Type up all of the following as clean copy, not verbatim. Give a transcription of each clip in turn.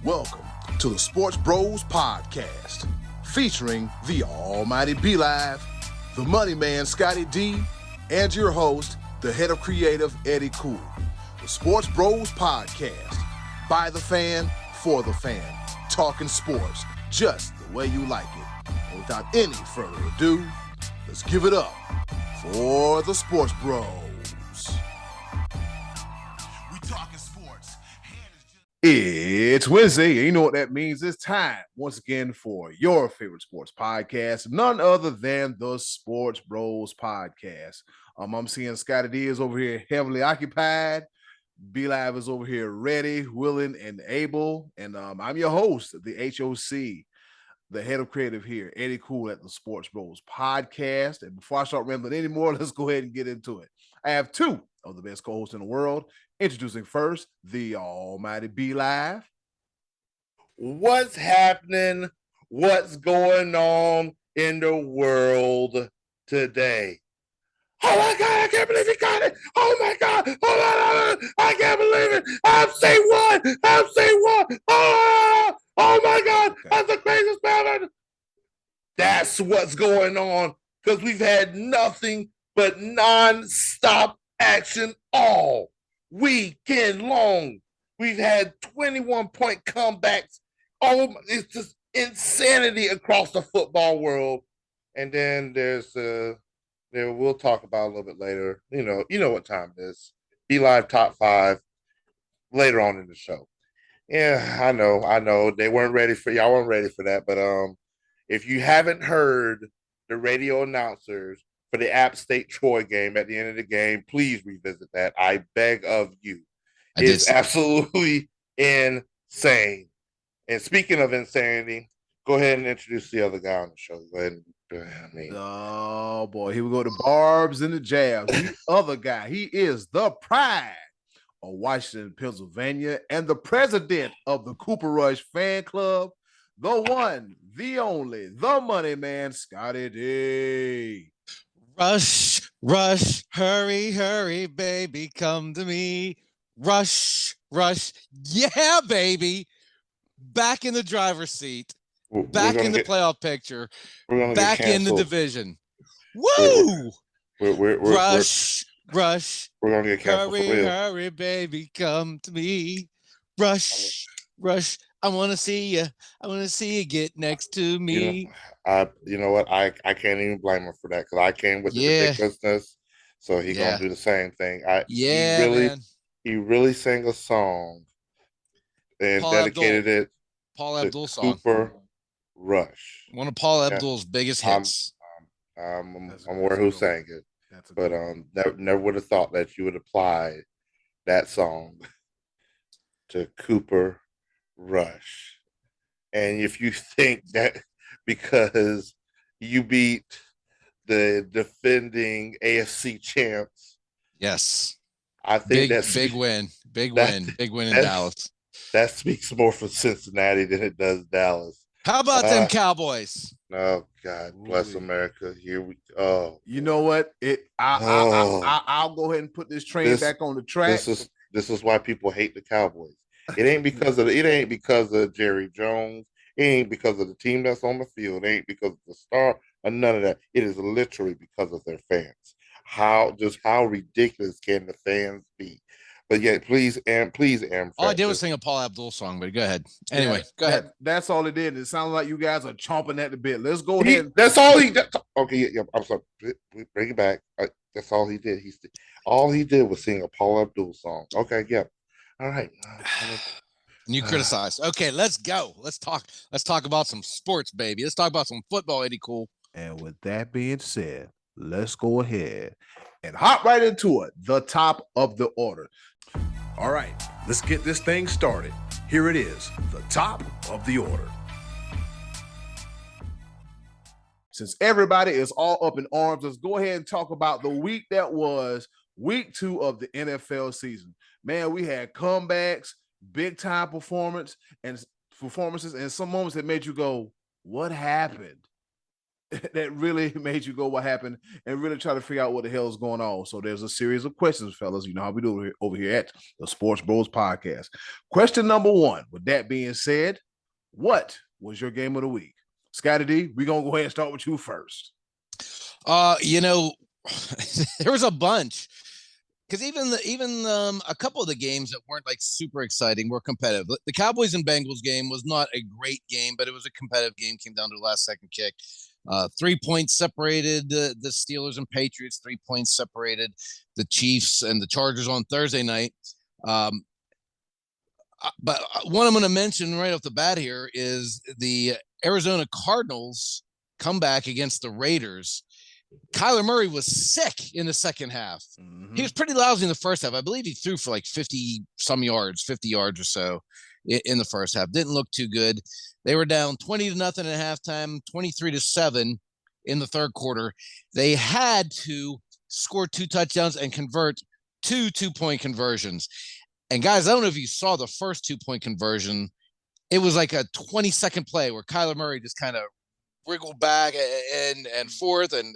Welcome to the Sports Bros Podcast, featuring the almighty B-Live, the money man Scottie D, and your host, the head of creative Eddy. The Sports Bros Podcast, by the fan, for the fan, talking sports just the way you like it. And without any further ado, let's give it up for the Sports Bros. We talking sports. It's Wednesday, and you know what that means. It's time once again for your favorite sports podcast, none other than the Sports Bros Podcast. I'm seeing Scottie D is over here heavily occupied. B-Live is over here ready, willing, and able. And I'm your host, the HOC, the head of creative here, Eddy at the Sports Bros Podcast. And before I start rambling anymore, let's go ahead and get into it. I have two of the best co-hosts in the world. Introducing first, the almighty B-Live. What's happening? What's going on in the world today? Oh my God, I can't believe he got it. Oh my God. Oh, I can't believe it. I'm saying what? Oh my God. That's the craziest man. That's what's going on because we've had nothing but non-stop action all weekend long. We've had 21-point comebacks. Oh, it's just insanity across the football world. And then there's we'll talk about a little bit later. You know what time it is. Be Live Top 5 later on in the show. Yeah, I know. Y'all weren't ready for that. But if you haven't heard the radio announcers for the App State Troy game at the end of the game, please revisit that. I beg of you. It's absolutely insane. And speaking of insanity, go ahead and introduce the other guy on the show. Go ahead and oh boy, here we go. The barbs and the jabs. The other guy, he is the pride of Washington, Pennsylvania, and the president of the Cooper Rush fan club, the one, the only, the money man, Scottie D. Rush, rush, hurry, hurry, baby, come to me. Rush, rush, yeah, baby. Back in the driver's seat. Back in the playoff picture, back in the division. Woo! Rush, rush. We're gonna get canceled. Hurry, baby, come to me. Rush, rush. I want to see you. I want to see you get next to me. You know what? I can't even blame him for that because I came with the ridiculousness. So he's gonna do the same thing. He really sang a song and dedicated it. Paul Abdul song. Cooper Rush. One of Paul Abdul's biggest hits. I'm aware who sang it, but never would have thought that you would apply that song to Cooper Rush. And if you think that because you beat the defending AFC champs, yes, I think that's big win in Dallas. That speaks more for Cincinnati than it does Dallas. How about them Cowboys? Oh God, bless America! Here we go. You know what? I'll go ahead and put this train back on the track. This is why people hate the Cowboys. It ain't because of Jerry Jones. It ain't because of the team that's on the field. It ain't because of the star or none of that. It is literally because of their fans. How ridiculous can the fans be? But yeah, please. All I did was sing a Paul Abdul song, but go ahead. Anyway, go ahead. That's all it did. It sounded like you guys are chomping at the bit. Let's go ahead. That's all he did. Okay, yeah, I'm sorry. Bring it back. That's all he did. All he did was sing a Paul Abdul song. Okay, yeah. All right. And you criticize. Okay, let's go. Let's talk about some sports, baby. Let's talk about some football, Eddy Cool. And with that being said, let's go ahead and hop right into it. The top of the order. All right, let's get this thing started. Here it is, the top of the order. Since everybody is all up in arms, let's go ahead and talk about the week that was week 2 of the NFL season. Man, we had comebacks, big time performances, and some moments that made you go, what happened? that really made you go, what happened, and really try to figure out what the hell is going on. So there's a series of questions, fellas. You know how we do it over here at the Sports Bros Podcast. Question number one, with that being said, what was your game of the week? Scottie D, we're going to go ahead and start with you first. You know, there was a bunch. Because even a couple of the games that weren't like super exciting were competitive. The Cowboys and Bengals game was not a great game, but it was a competitive game. Came down to the last second kick. 3 points separated the Steelers and Patriots. 3 points separated the Chiefs and the Chargers on Thursday night. But one I'm going to mention right off the bat here is the Arizona Cardinals comeback against the Raiders. Kyler Murray was sick in the second half. Mm-hmm. He was pretty lousy in the first half. I believe he threw for like 50 yards or so in the first half. Didn't look too good. They were down 20-0 at halftime, 23-7 in the third quarter. They had to score 2 touchdowns and convert 2 2-point conversions. And guys, I don't know if you saw the first 2-point conversion. It was like a 20-second play where Kyler Murray just kind of wriggled back and forth and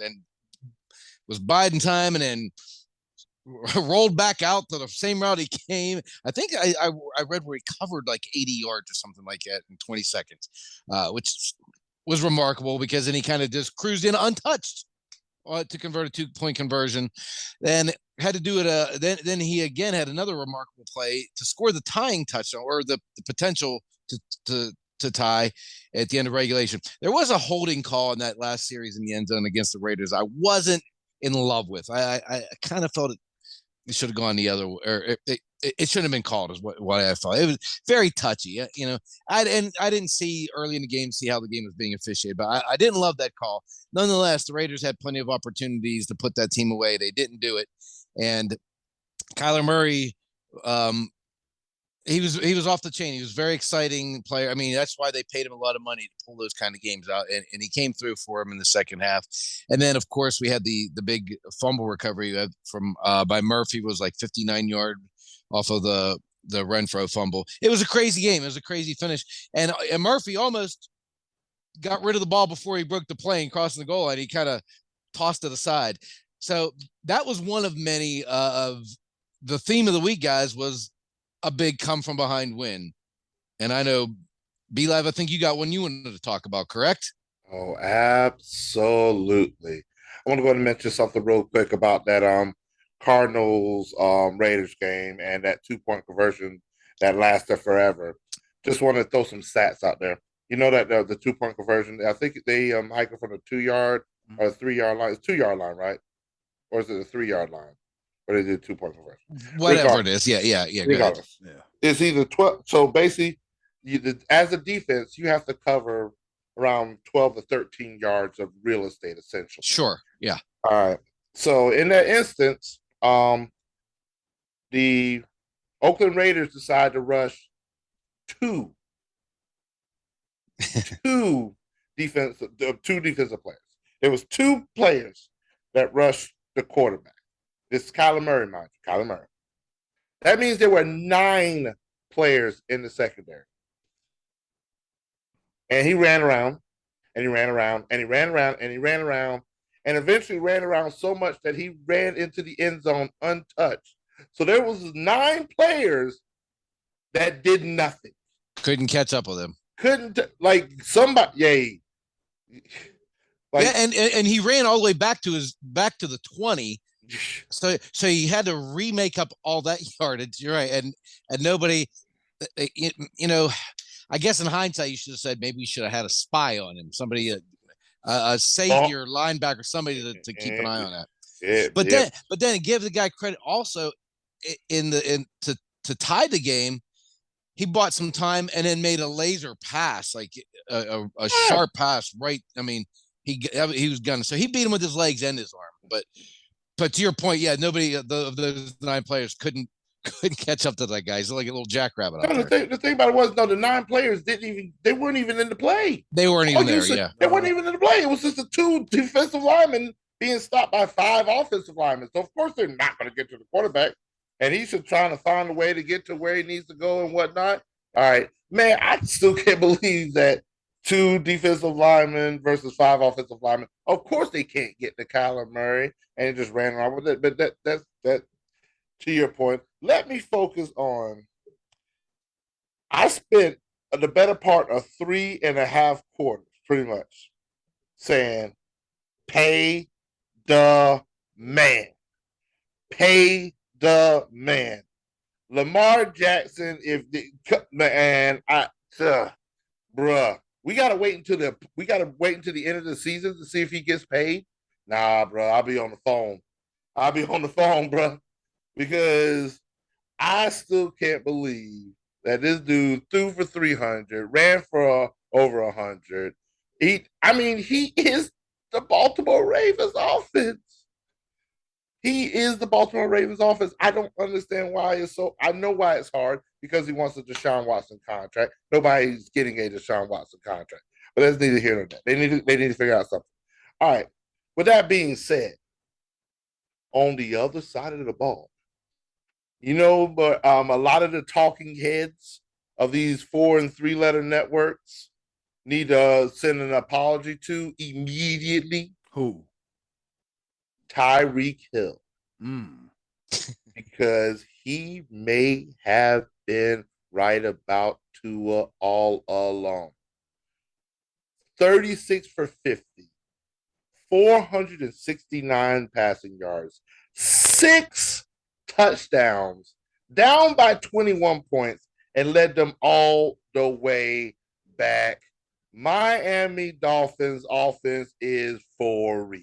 was biding time and then rolled back out to the same route he came. I think I read where he covered like 80 yards or something like that in 20 seconds, which was remarkable because then he kind of just cruised in untouched to convert a 2-point conversion. Then had to do it. Then he again had another remarkable play to score the tying touchdown or the potential to tie at the end of regulation. There was a holding call in that last series in the end zone against the Raiders I wasn't in love with. I kind of felt it should have gone the other way, or it shouldn't have been called, is what I thought. It was very touchy. You know, I didn't see early in the game, see how the game was being officiated, but I didn't love that call. Nonetheless, the Raiders had plenty of opportunities to put that team away. They didn't do it. And Kyler Murray, he was off the chain. He was a very exciting player. I mean, that's why they paid him a lot of money to pull those kind of games out, and he came through for him in the second half. And then, of course, we had the big fumble recovery from by Murphy. Was like 59-yard off of the Renfro fumble. It was a crazy game. It was a crazy finish, and Murphy almost got rid of the ball before he broke the play and crossing the goal line. He kind of tossed it aside. So that was one of many of the theme of the week, guys, was a big come from behind win. And I know, B-Live, I think you got one you wanted to talk about, correct? Oh, absolutely. I want to go ahead and mention something real quick about that Cardinals Raiders game and that 2-point conversion that lasted forever. Just want to throw some stats out there. You know that the 2-point conversion, I think they hike it from the 2-yard or the 3-yard line. It's 2-yard line, right? Or is it the 3-yard line? Or they did 2-point conversion. Whatever it is. Yeah. Regardless. Yeah. It's either 12. So basically, as a defense, you have to cover around 12 to 13 yards of real estate, essentially. Sure. Yeah. All right. So in that instance, the Oakland Raiders decided to rush two defensive players. There was 2 players that rushed the quarterback. This is Kyler Murray, mind you. Kyler Murray. That means there were 9 players in the secondary. And he ran around, and he ran around, and he ran around, and he ran around, and eventually ran around so much that he ran into the end zone untouched. So there was 9 players that did nothing. Couldn't catch up with him. Like somebody, yay. Like, yeah, and he ran all the way back to the 20. So he had to remake up all that yardage. You're right, and nobody, you know, I guess in hindsight you should have said maybe we should have had a spy on him, somebody, a safety or linebacker, somebody to keep an eye on that. Yeah, but then give the guy credit also to tie the game. He bought some time and then made a laser pass, like a sharp pass. Right, I mean he was gunning, so he beat him with his legs and his arm, But to your point, yeah, nobody of those 9 players couldn't catch up to that guy. He's like a little jackrabbit. The thing about it was, no, the 9 players they weren't even in the play. They weren't even there. Yeah, they weren't even in the play. It was just the 2 defensive linemen being stopped by 5 offensive linemen. So of course they're not going to get to the quarterback, and he's just trying to find a way to get to where he needs to go and whatnot. All right, man, I still can't believe that 2 defensive linemen versus 5 offensive linemen. Of course, they can't get to Kyler Murray, and it just ran around with it. But that's to your point. Let me focus on. I spent the better part of 3.5 quarters, pretty much, saying, "Pay the man, pay the man." Lamar Jackson, if the man, bruh, we gotta wait until the end of the season to see if he gets paid. Nah, bro, I'll be on the phone. Bro, because I still can't believe that this dude threw for 300, ran for over 100. He is the Baltimore Ravens offense. He is the Baltimore Ravens offense. I don't understand why it's so. I know why it's hard because he wants a Deshaun Watson contract. Nobody's getting a Deshaun Watson contract, but that's neither here nor there. They need to figure out something. All right. With that being said, on the other side of the ball, but a lot of the talking heads of these 4 and 3 letter networks need to send an apology to immediately. Who? Tyreek Hill. Because he may have been right about Tua all along. 36 for 50, 469 passing yards, 6 touchdowns, down by 21 points, and led them all the way back. Miami Dolphins offense is for real.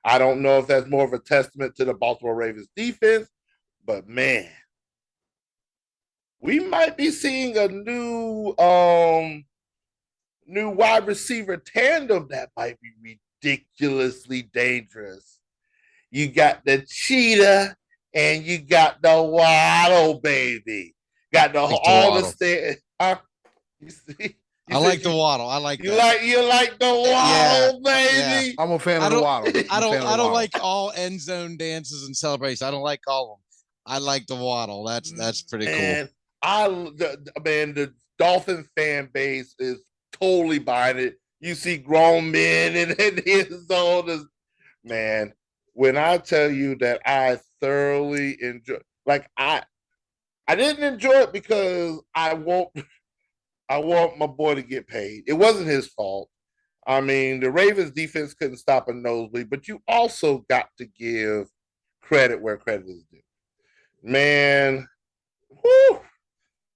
I don't know if that's more of a testament to the Baltimore Ravens defense, but man, we might be seeing a new wide receiver tandem that might be ridiculously dangerous. You got the cheetah and you got the waddle, baby. Got all the stairs. You see? I like the waddle. I like you that. You like the waddle, baby. Yeah. I'm a fan of the waddle. I don't like all end zone dances and celebrations. I don't like all of them. I like the waddle. That's pretty cool. The Dolphin fan base is totally buying it. You see grown men in his zone. Man, when I tell you that I thoroughly enjoy, I didn't enjoy it because I want my boy to get paid. It wasn't his fault. I mean, the Ravens defense couldn't stop a nosebleed, but you also got to give credit where credit is due. Man,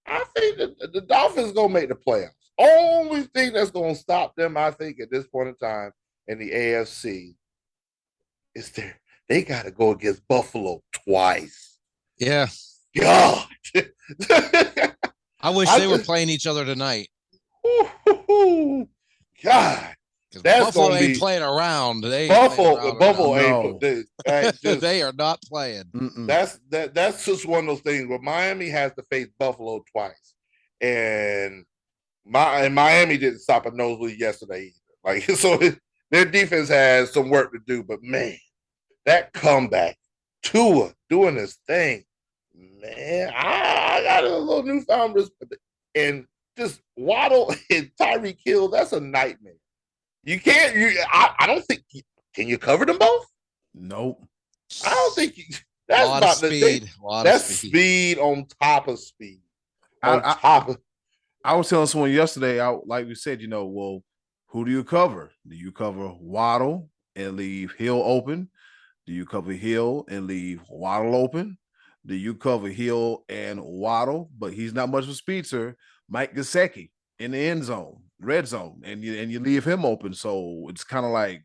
I think the Dolphins going to make the playoffs. Only thing that's going to stop them, I think, at this point in time in the AFC is they got to go against Buffalo twice. Yeah. God. I wish they were playing each other tonight. God. Buffalo ain't playing around. Buffalo ain't. They are not playing. That's just one of those things where Miami has to face Buffalo twice, and Miami didn't stop a nosebleed yesterday either. So their defense has some work to do. But man, that comeback, Tua doing his thing, man, I got a little newfound respect. And just Waddle and Tyreek Hill, that's a nightmare. You can't. I don't think. Can you cover them both? Nope. I don't think. That's lot of speed. That's speed on top of speed. I was telling someone yesterday. Like we said, well, who do you cover? Do you cover Waddle and leave Hill open? Do you cover Hill and leave Waddle open? Do you cover Hill and Waddle, but he's not much of a speedster? Mike Gesicki in the end zone, red zone, and you leave him open. So it's kind of like,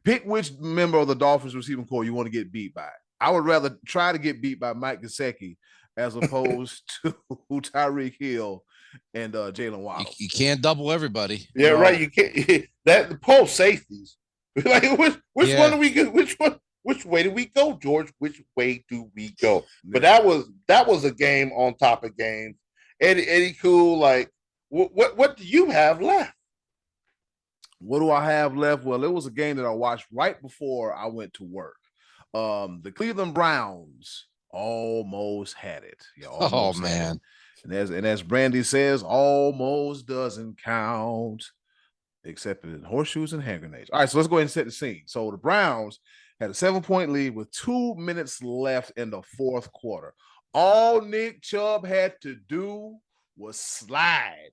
pick which member of the Dolphins receiving corps you want to get beat by. I would rather try to get beat by Mike Gesicki as opposed to Tyreek Hill and Jalen Waddle. You can't double everybody. Yeah, right. You can't. That the post safeties. Like which one do we get? Which way do we go, George? Which way do we go? But that was a game on top of games. Eddy Cool, like what do you have left? What do I have left? Well, it was a game that I watched right before I went to work. The Cleveland Browns almost had it. Man. And as Brandy says, almost doesn't count, except in horseshoes and hand grenades. All right, so let's go ahead and set the scene. So the Browns had a 7-point lead with 2 minutes left in the fourth quarter. All Nick Chubb had to do was slide.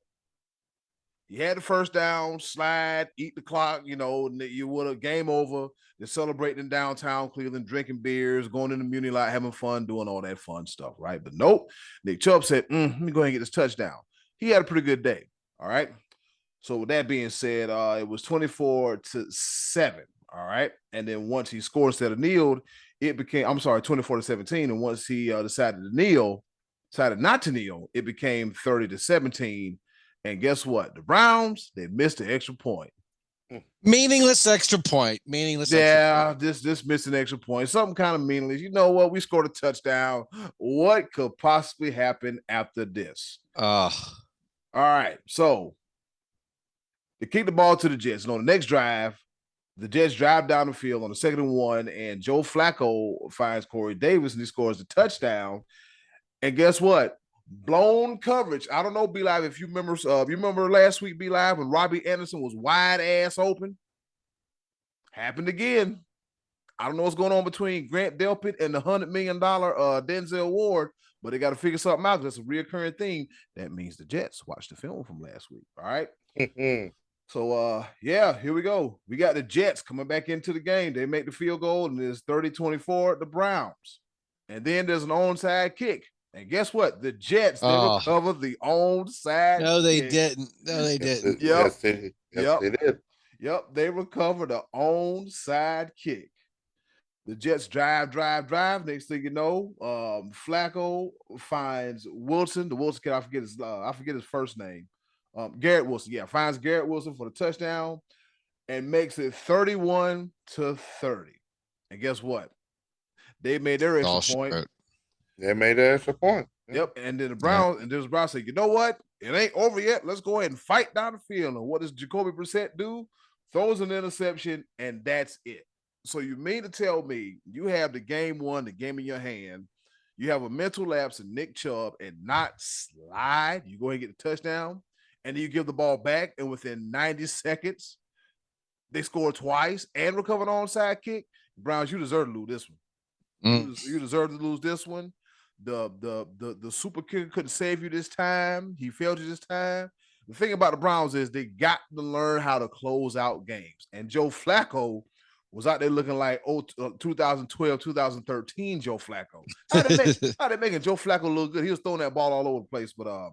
He had the first down, slide, eat the clock, you would have game over. They're celebrating in downtown Cleveland, drinking beers, going in the Muni lot, having fun, doing all that fun stuff, right? But nope, Nick Chubb said, let me go ahead and get this touchdown. He had a pretty good day, all right? So with that being said, it was 24-7, all right? And then once he scored instead of kneeled, it became, 24-17. And once he decided not to kneel, it became 30-17. And guess what? The Browns, they missed the extra point. Meaningless extra point. This missed an extra point. Something kind of meaningless. You know what? We scored a touchdown. What could possibly happen after this? All right. So they kick the ball to the Jets. And on the next drive, the Jets drive down the field on the 2nd and 1, and Joe Flacco finds Corey Davis, and he scores the touchdown. And guess what? Blown coverage. I don't know, B-Live, if you remember last week, B-Live, when Robbie Anderson was wide ass open. Happened again. I don't know what's going on between Grant Delpit and the $100 million Denzel Ward, but they got to figure something out. That's a reoccurring theme. That means the Jets watched the film from last week. All right. So, here we go. We got the Jets coming back into the game. They make the field goal, and it's 30-24 the Browns. And then there's an onside kick. And guess what? The Jets, they recovered the onside No, they kick. didn't. No, they didn't. Yes, they did. Yep, they recovered the onside kick. The Jets drive. Next thing you know, Flacco finds Wilson. The Wilson kid, I forget his first name. Garrett Wilson. Yeah, finds Garrett Wilson for the touchdown and makes it 31-30. And guess what? They made their extra point. They made an extra point. Yep. And then the Browns said, you know what? It ain't over yet. Let's go ahead and fight down the field. And what does Jacoby Brissett do? Throws an interception, and that's it. So you mean to tell me you have the game in your hand, you have a mental lapse in Nick Chubb and not slide, you go ahead and get the touchdown, and then you give the ball back, and within 90 seconds, they score twice and recover an onside kick? Browns, you deserve to lose this one. You deserve to lose this one. The super kicker couldn't save you this time. He failed you this time. The thing about the Browns is they got to learn how to close out games. And Joe Flacco was out there looking like 2012, 2013 Joe Flacco. How they making Joe Flacco look good? He was throwing that ball all over the place. But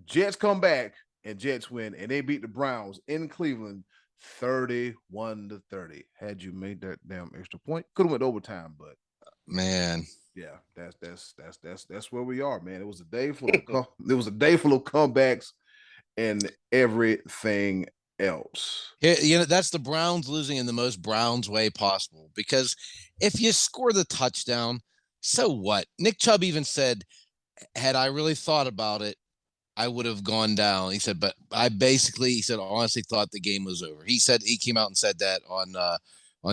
Jets come back and Jets win, and they beat the Browns in Cleveland 31-30. Had you made that damn extra point, could have went overtime, but man, yeah, that's where we are, man. It was a day full of comebacks and everything else. That's the Browns losing in the most Browns way possible, because if you score the touchdown, so what? Nick Chubb even said, had I really thought about it, I would have gone down. He said, but I honestly thought the game was over. He came out and said that on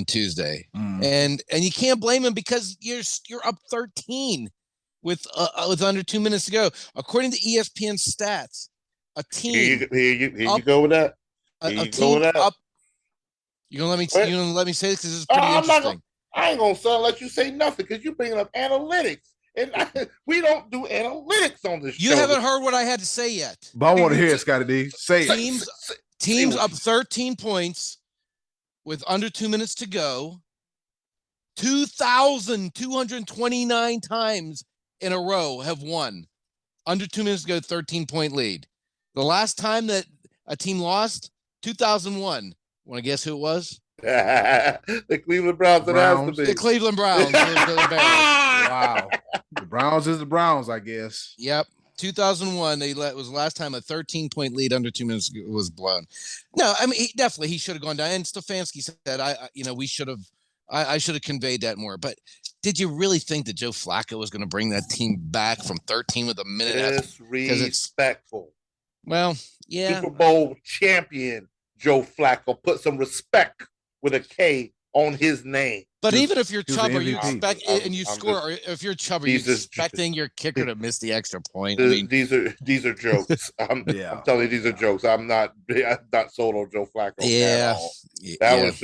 Tuesday. And you can't blame him, because you're up 13 with under 2 minutes to go. According to ESPN stats, a team here you go with that. A team up. You're gonna let me say this because it's pretty interesting. I ain't gonna let you say nothing, because you're bringing up analytics. And we don't do analytics on this show. You haven't heard what I had to say yet. But I want to hear it, Scottie D. Say it. Teams up 13 points with under 2 minutes to go. 2,229 times in a row have won. Under 2 minutes to go, 13-point lead. The last time that a team lost, 2001. Want to guess who it was? The Cleveland Browns. The Cleveland Browns. Wow. The Browns is the Browns, I guess. Yep. 2001, was the last time a 13-point lead under 2 minutes was blown. No, I mean, he should have gone down. And Stefanski said, I should have conveyed that more. But did you really think that Joe Flacco was going to bring that team back from 13 with a minute? Disrespectful. Well, yeah. Super Bowl champion Joe Flacco. Put some respect with a K on his name. But even if you're Chubb, are you MVP. expect and you score, or if you're Chubb, are you expecting your kicker to miss the extra point? I mean, these are jokes. I'm telling you, these are jokes. I'm not sold on Joe Flacco at all. That was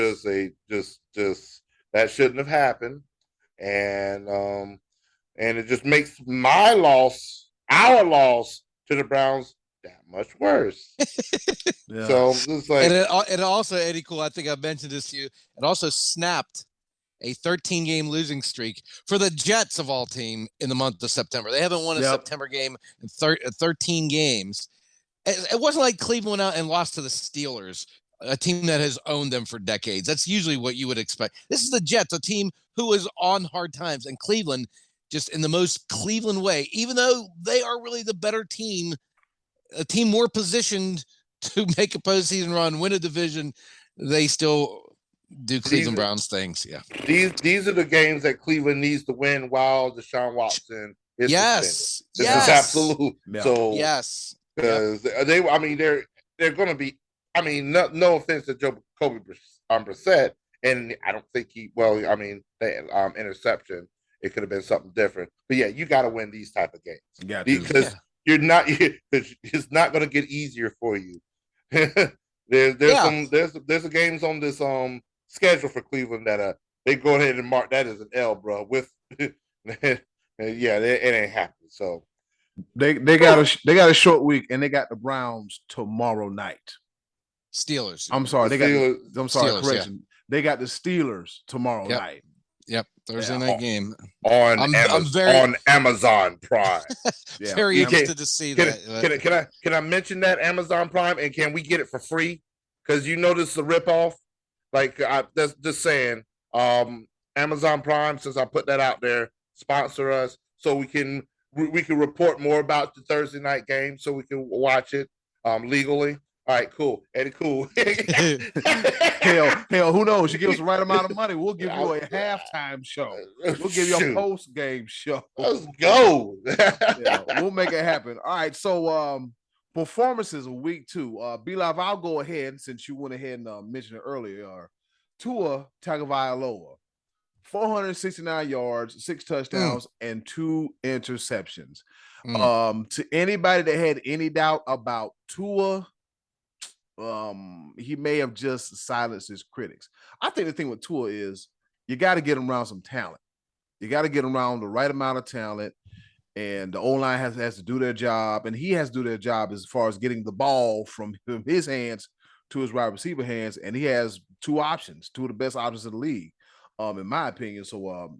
just that shouldn't have happened, and it just makes our loss to the Browns that much worse. So it's like, and it also, Eddie, cool. I think I mentioned this to you. It also snapped a 13-game losing streak for the Jets of all team in the month of September. They haven't won a September game in 13 games. It wasn't like Cleveland went out and lost to the Steelers, a team that has owned them for decades. That's usually what you would expect. This is the Jets, a team who is on hard times, and Cleveland, just in the most Cleveland way, even though they are really the better team, a team more positioned to make a postseason run, win a division, they still do Cleveland Browns things. Yeah. These are the games that Cleveland needs to win while Deshaun Watson is This is absolute. Yeah. So because they're going to be. I mean, no offense to Jacoby Brissett, and I don't think the interception, it could have been something different. But yeah, you got to win these type of games because it's not going to get easier for you. There's games on this schedule for Cleveland that they go ahead and mark that as an L, bro. With it ain't happening. So they got a short week, and they got the Browns tomorrow night. Steelers. I'm sorry, Steelers, correction. Yeah. They got the Steelers tomorrow night. Yep, Thursday night game on Amazon Prime. Very interested to see that. Can I mention that Amazon Prime, and can we get it for free? Because you know this is a ripoff. Like that's just saying, Amazon Prime, since I put that out there, sponsor us so we can report more about the Thursday night game, so we can watch it legally. All right, cool. Eddie, cool. hell, who knows? You give us the right amount of money, we'll give you a halftime show. We'll give you a post-game show. Let's go. We'll make it happen. All right, so performances of week 2. B-Live, I'll go ahead, since you went ahead and mentioned it earlier. Tua Tagovailoa, 469 yards, 6 touchdowns, and 2 interceptions. To anybody that had any doubt about Tua, he may have just silenced his critics. I think the thing with Tua is you got to get him around some talent. You got to get him around the right amount of talent, and the O-line has to do their job, and he has to do their job as far as getting the ball from his hands to his wide receiver hands, and he has 2 options, 2 of the best options in the league, in my opinion. So,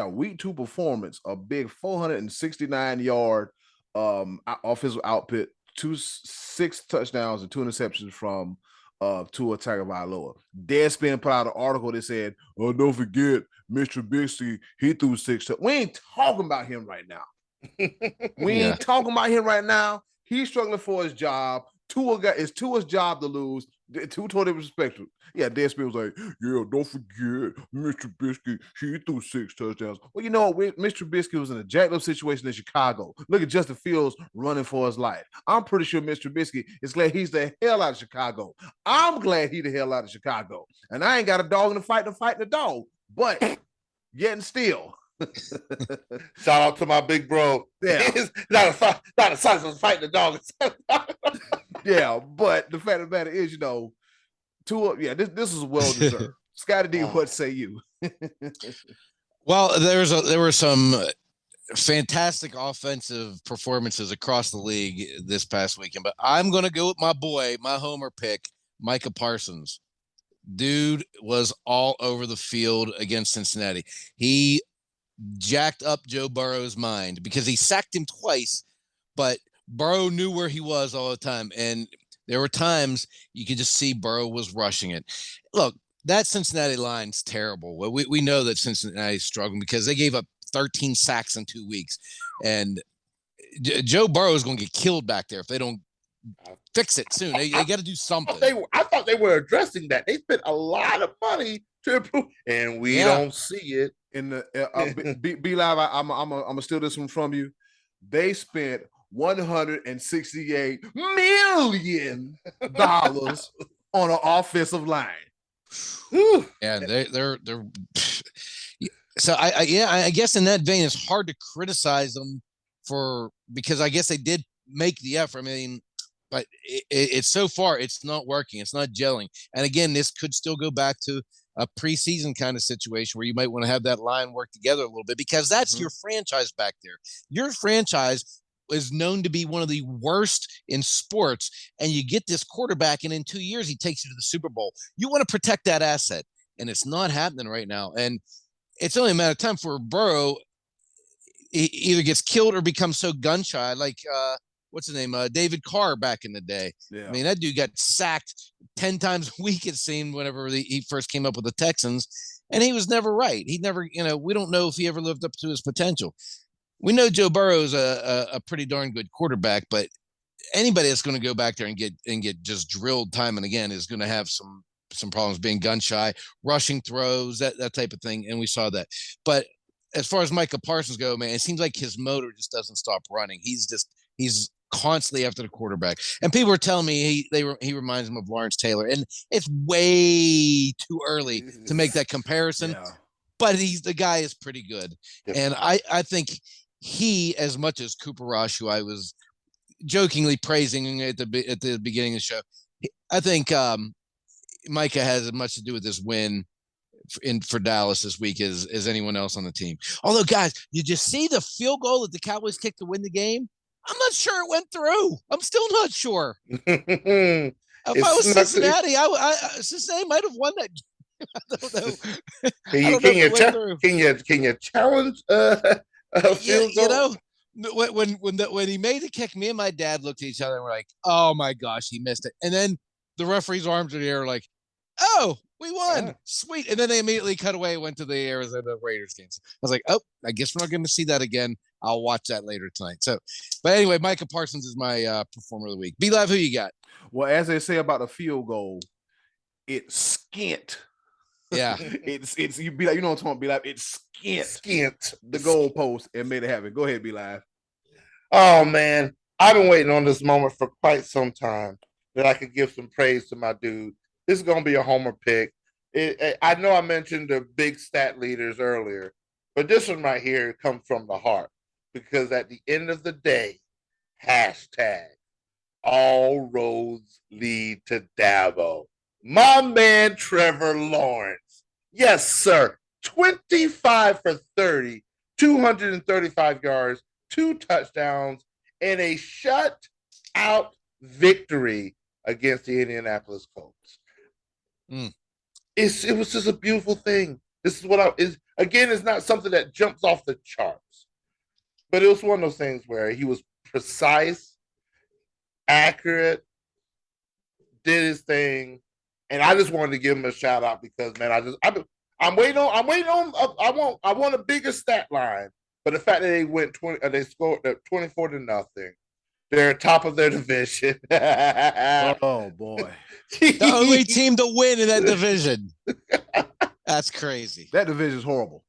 week 2 performance, a big 469-yard offensive output, 6 touchdowns and 2 interceptions from Tua Tagovailoa. Deadspin put out an article that said, "Oh, don't forget, Mr. Trubisky, he threw 6 touchdowns." We ain't talking about him right now. Ain't talking about him right now. He's struggling for his job. It's Tua's job to lose. Tua totally respectful. Yeah, Deadspin was like, "Yeah, don't forget, Mr. Trubisky, he threw 6 touchdowns." Well, you know, Mr. Trubisky was in a jacked up situation in Chicago. Look at Justin Fields running for his life. I'm pretty sure Mr. Trubisky is glad he's the hell out of Chicago. I'm glad he the hell out of Chicago. And I ain't got a dog in the fight to fight the dog. But yet and still. Shout out to my big bro. Yeah. not a size of fighting the dog. Yeah, but the fact of the matter is, you know, Tua, this is well deserved. Scottie D, what say you? Well, there were some fantastic offensive performances across the league this past weekend, but I'm going to go with my boy, my homer pick, Micah Parsons. Dude was all over the field against Cincinnati. He jacked up Joe Burrow's mind because he sacked him twice, but Burrow knew where he was all the time, and there were times you could just see Burrow was rushing it. Look, that Cincinnati line's terrible. We know that Cincinnati's struggling because they gave up 13 sacks in 2 weeks, and Joe Burrow is going to get killed back there if they don't fix it soon. They got to do something. I thought they were addressing that. They spent a lot of money to improve, and we don't see it. In the Be Live, I'm gonna steal this one from you. They spent $168 million on an offensive line. Yeah, they're so I guess in that vein, it's hard to criticize them because I guess they did make the effort. I mean, but it's so far it's not working. It's not gelling. And again, this could still go back to a preseason kind of situation where you might want to have that line work together a little bit because that's your franchise back there. Your franchise is known to be one of the worst in sports, and you get this quarterback, and in 2 years he takes you to the Super Bowl. You want to protect that asset, and it's not happening right now. And it's only a matter of time for Burrow he either gets killed or becomes so gun shy, like what's his name, David Carr back in the day. Yeah. I mean, that dude got sacked 10 times a week, it seemed, whenever he first came up with the Texans, and he was never right. He never, we don't know if he ever lived up to his potential. We know Joe Burrow's a pretty darn good quarterback, but anybody that's going to go back there and get just drilled time and again is going to have some problems being gun shy, rushing throws, that type of thing. And we saw that. But as far as Micah Parsons go, man, it seems like his motor just doesn't stop running. He's constantly after the quarterback. And people were telling me he reminds him of Lawrence Taylor. And it's way too early to make that comparison. Yeah. But the guy is pretty good. Yep. And I think he, as much as Cooper Rush, who I was jokingly praising at the beginning of the show, I think Micah has as much to do with this win for Dallas this week as anyone else on the team. Although, guys, did you see the field goal that the Cowboys kicked to win the game? I'm not sure it went through. I'm still not sure. If I was Cincinnati, Cincinnati might have won that game. I don't know. Can you challenge a field goal? When he made the kick, me and my dad looked at each other and we're like, "Oh my gosh, he missed it!" And then the referee's arms in the air, like, "Oh, we won, yeah. Sweet!" And then they immediately cut away, went to the Arizona Raiders games. I was like, "Oh, I guess we're not going to see that again. I'll watch that later tonight." So, but anyway, Micah Parsons is my performer of the week. B-Live, who you got? Well, as they say about the field goal, it's skint. Yeah, it's you be like, you know what I'm talking about, be like, it's skint the goalpost and made it happen. Go ahead, be live. Oh man, I've been waiting on this moment for quite some time that I could give some praise to my dude. This is gonna be a homer pick. I know I mentioned the big stat leaders earlier, but this one right here comes from the heart because at the end of the day, hashtag all roads lead to Dabo. My man, Trevor Lawrence. Yes, sir. 25 for 30, 235 yards, 2 touchdowns, and a shutout victory against the Indianapolis Colts. It was just a beautiful thing. This is what it's not something that jumps off the charts, but it was one of those things where he was precise, accurate, did his thing. And I just wanted to give him a shout out because, man, I'm waiting on. I want a bigger stat line, but the fact that they scored 24-0. They're top of their division. Oh boy, the only team to win in that division. That's crazy. That division is horrible.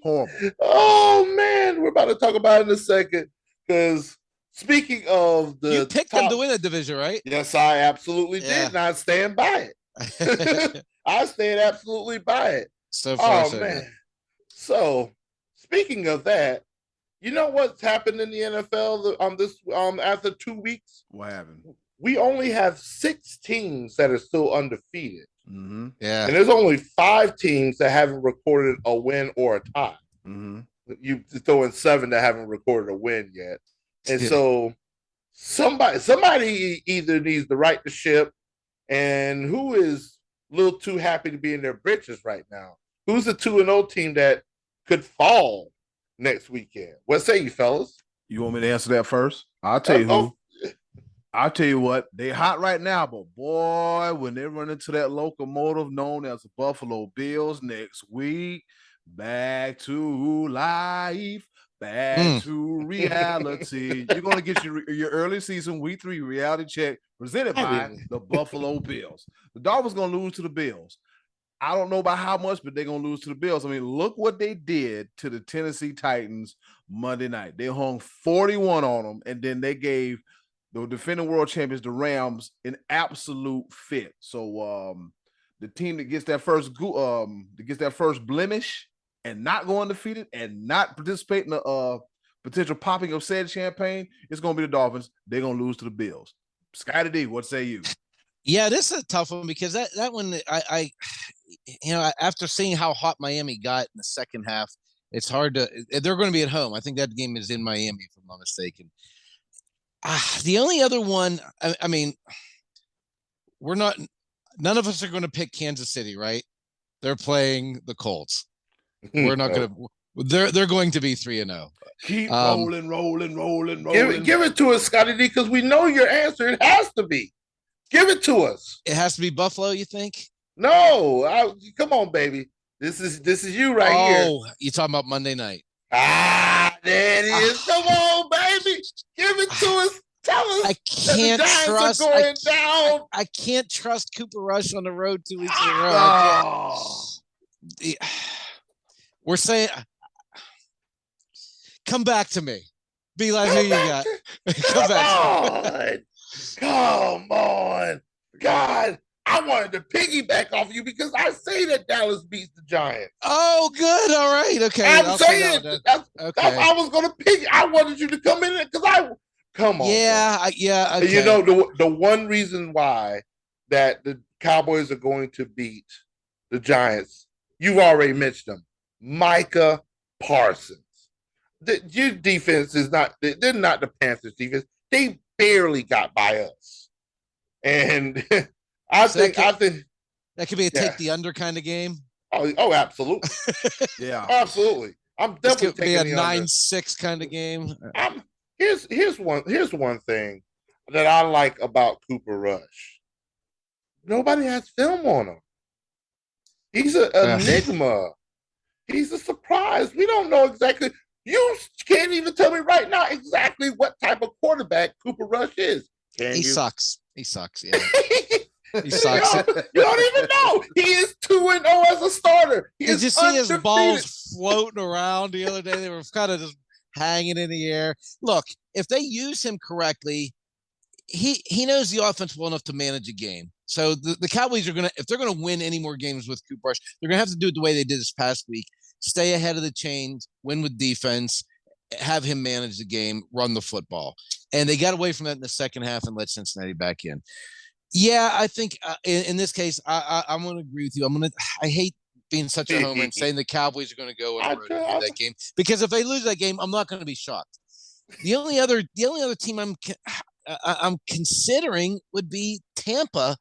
Horrible. Oh man, we're about to talk about it in a second because. Speaking of you picked them to win a division, right? Yes, I absolutely did, and I stand by it. I stand absolutely by it. So far, man. So, speaking of that, you know what's happened in the NFL after 2 weeks? What happened? We only have 6 teams that are still undefeated. Mm-hmm. Yeah, and there's only 5 teams that haven't recorded a win or a tie. Mm-hmm. You throw in 7 that haven't recorded a win yet. And so somebody either needs to right the ship, and who is a little too happy to be in their britches right now? Who's the 2-0 team that could fall next weekend? What say you, fellas? You want me to answer that first? I'll tell you who. I'll tell you what. They hot right now, but boy, when they run into that locomotive known as the Buffalo Bills next week, back to life. Back to reality. You're going to get your early season week 3 reality check presented by the Buffalo Bills. The Dolphins going to lose to the Bills. I don't know by how much, but they're going to lose to the Bills. I mean, look what they did to the Tennessee Titans Monday night. They hung 41 on them, and then they gave the defending world champions, the Rams, an absolute fit. So the team that gets that first blemish and not go undefeated and not participate in the potential popping of said champagne, it's going to be the Dolphins. They're going to lose to the Bills. Scottie D, what say you? Yeah, this is a tough one because that one I after seeing how hot Miami got in the second half, it's hard to. They're going to be at home. I think that game is in Miami, if I'm not mistaken. The only other one, I mean, none of us are going to pick Kansas City, right? They're playing the Colts. We're not going to. They're going to be 3-0. Keep rolling. Give it to us, Scottie D, because we know your answer. It has to be. Give it to us. It has to be Buffalo, you think? No, come on, baby. This is you right here. Oh, you talking about Monday night? There it is. Come on, baby. Give it to us. Tell us. I can't trust. Down. I can't trust Cooper Rush on the road 2 weeks in a row. We're saying, come back to me. Be like, who you got? Come back. Come on. God, I wanted to piggyback off you because I say that Dallas beats the Giants. Oh, good. All right. Okay. I'm saying I was going to pick. I wanted you to come in because come on. Yeah. Yeah. Okay. You know, the one reason why that the Cowboys are going to beat the Giants, you've already mentioned them. Micah Parsons. Your defense is not, they're not the Panthers defense. They barely got by us. And I think that could be a take the under kind of game. Oh, absolutely. Yeah. Absolutely. I'm definitely taking be a 9-6 kind of game. Here's one thing that I like about Cooper Rush. Nobody has film on him. He's an enigma. He's a surprise. We don't know exactly. You can't even tell me right now exactly what type of quarterback Cooper Rush is. He sucks. He sucks. Yeah. He sucks. You don't even know. He is 2-0 as a starter. Did you see his balls floating around the other day? They were kind of just hanging in the air. Look, if they use him correctly, he knows the offense well enough to manage a game. So the Cowboys are going to, if they're going to win any more games with Cooper Rush, they're going to have to do it the way they did this past week. Stay ahead of the chains, win with defense, have him manage the game, run the football. And they got away from that in the second half and let Cincinnati back in. Yeah, I think in this case, I'm going to agree with you. I hate being such a homer and saying the Cowboys are going to go on the road and win that game, because if they lose that game, I'm not going to be shocked. The only other team I'm considering would be Tampa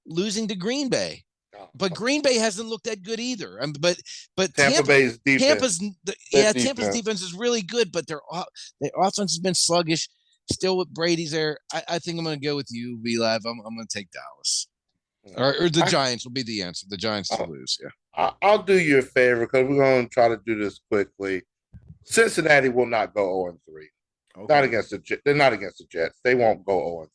losing to Green Bay. But Green Bay hasn't looked that good either. But Tampa Bay's defense. Tampa's defense is really good, but their offense has been sluggish. Still with Brady's there. I think I'm going to go with you, V-Live. I'm going to take Dallas. Or the Giants will be the answer. The Giants to lose, yeah. I'll do you a favor because we're going to try to do this quickly. Cincinnati will not go 0-3. Okay. Not against the Jets. They're not against the Jets. They won't go 0-3.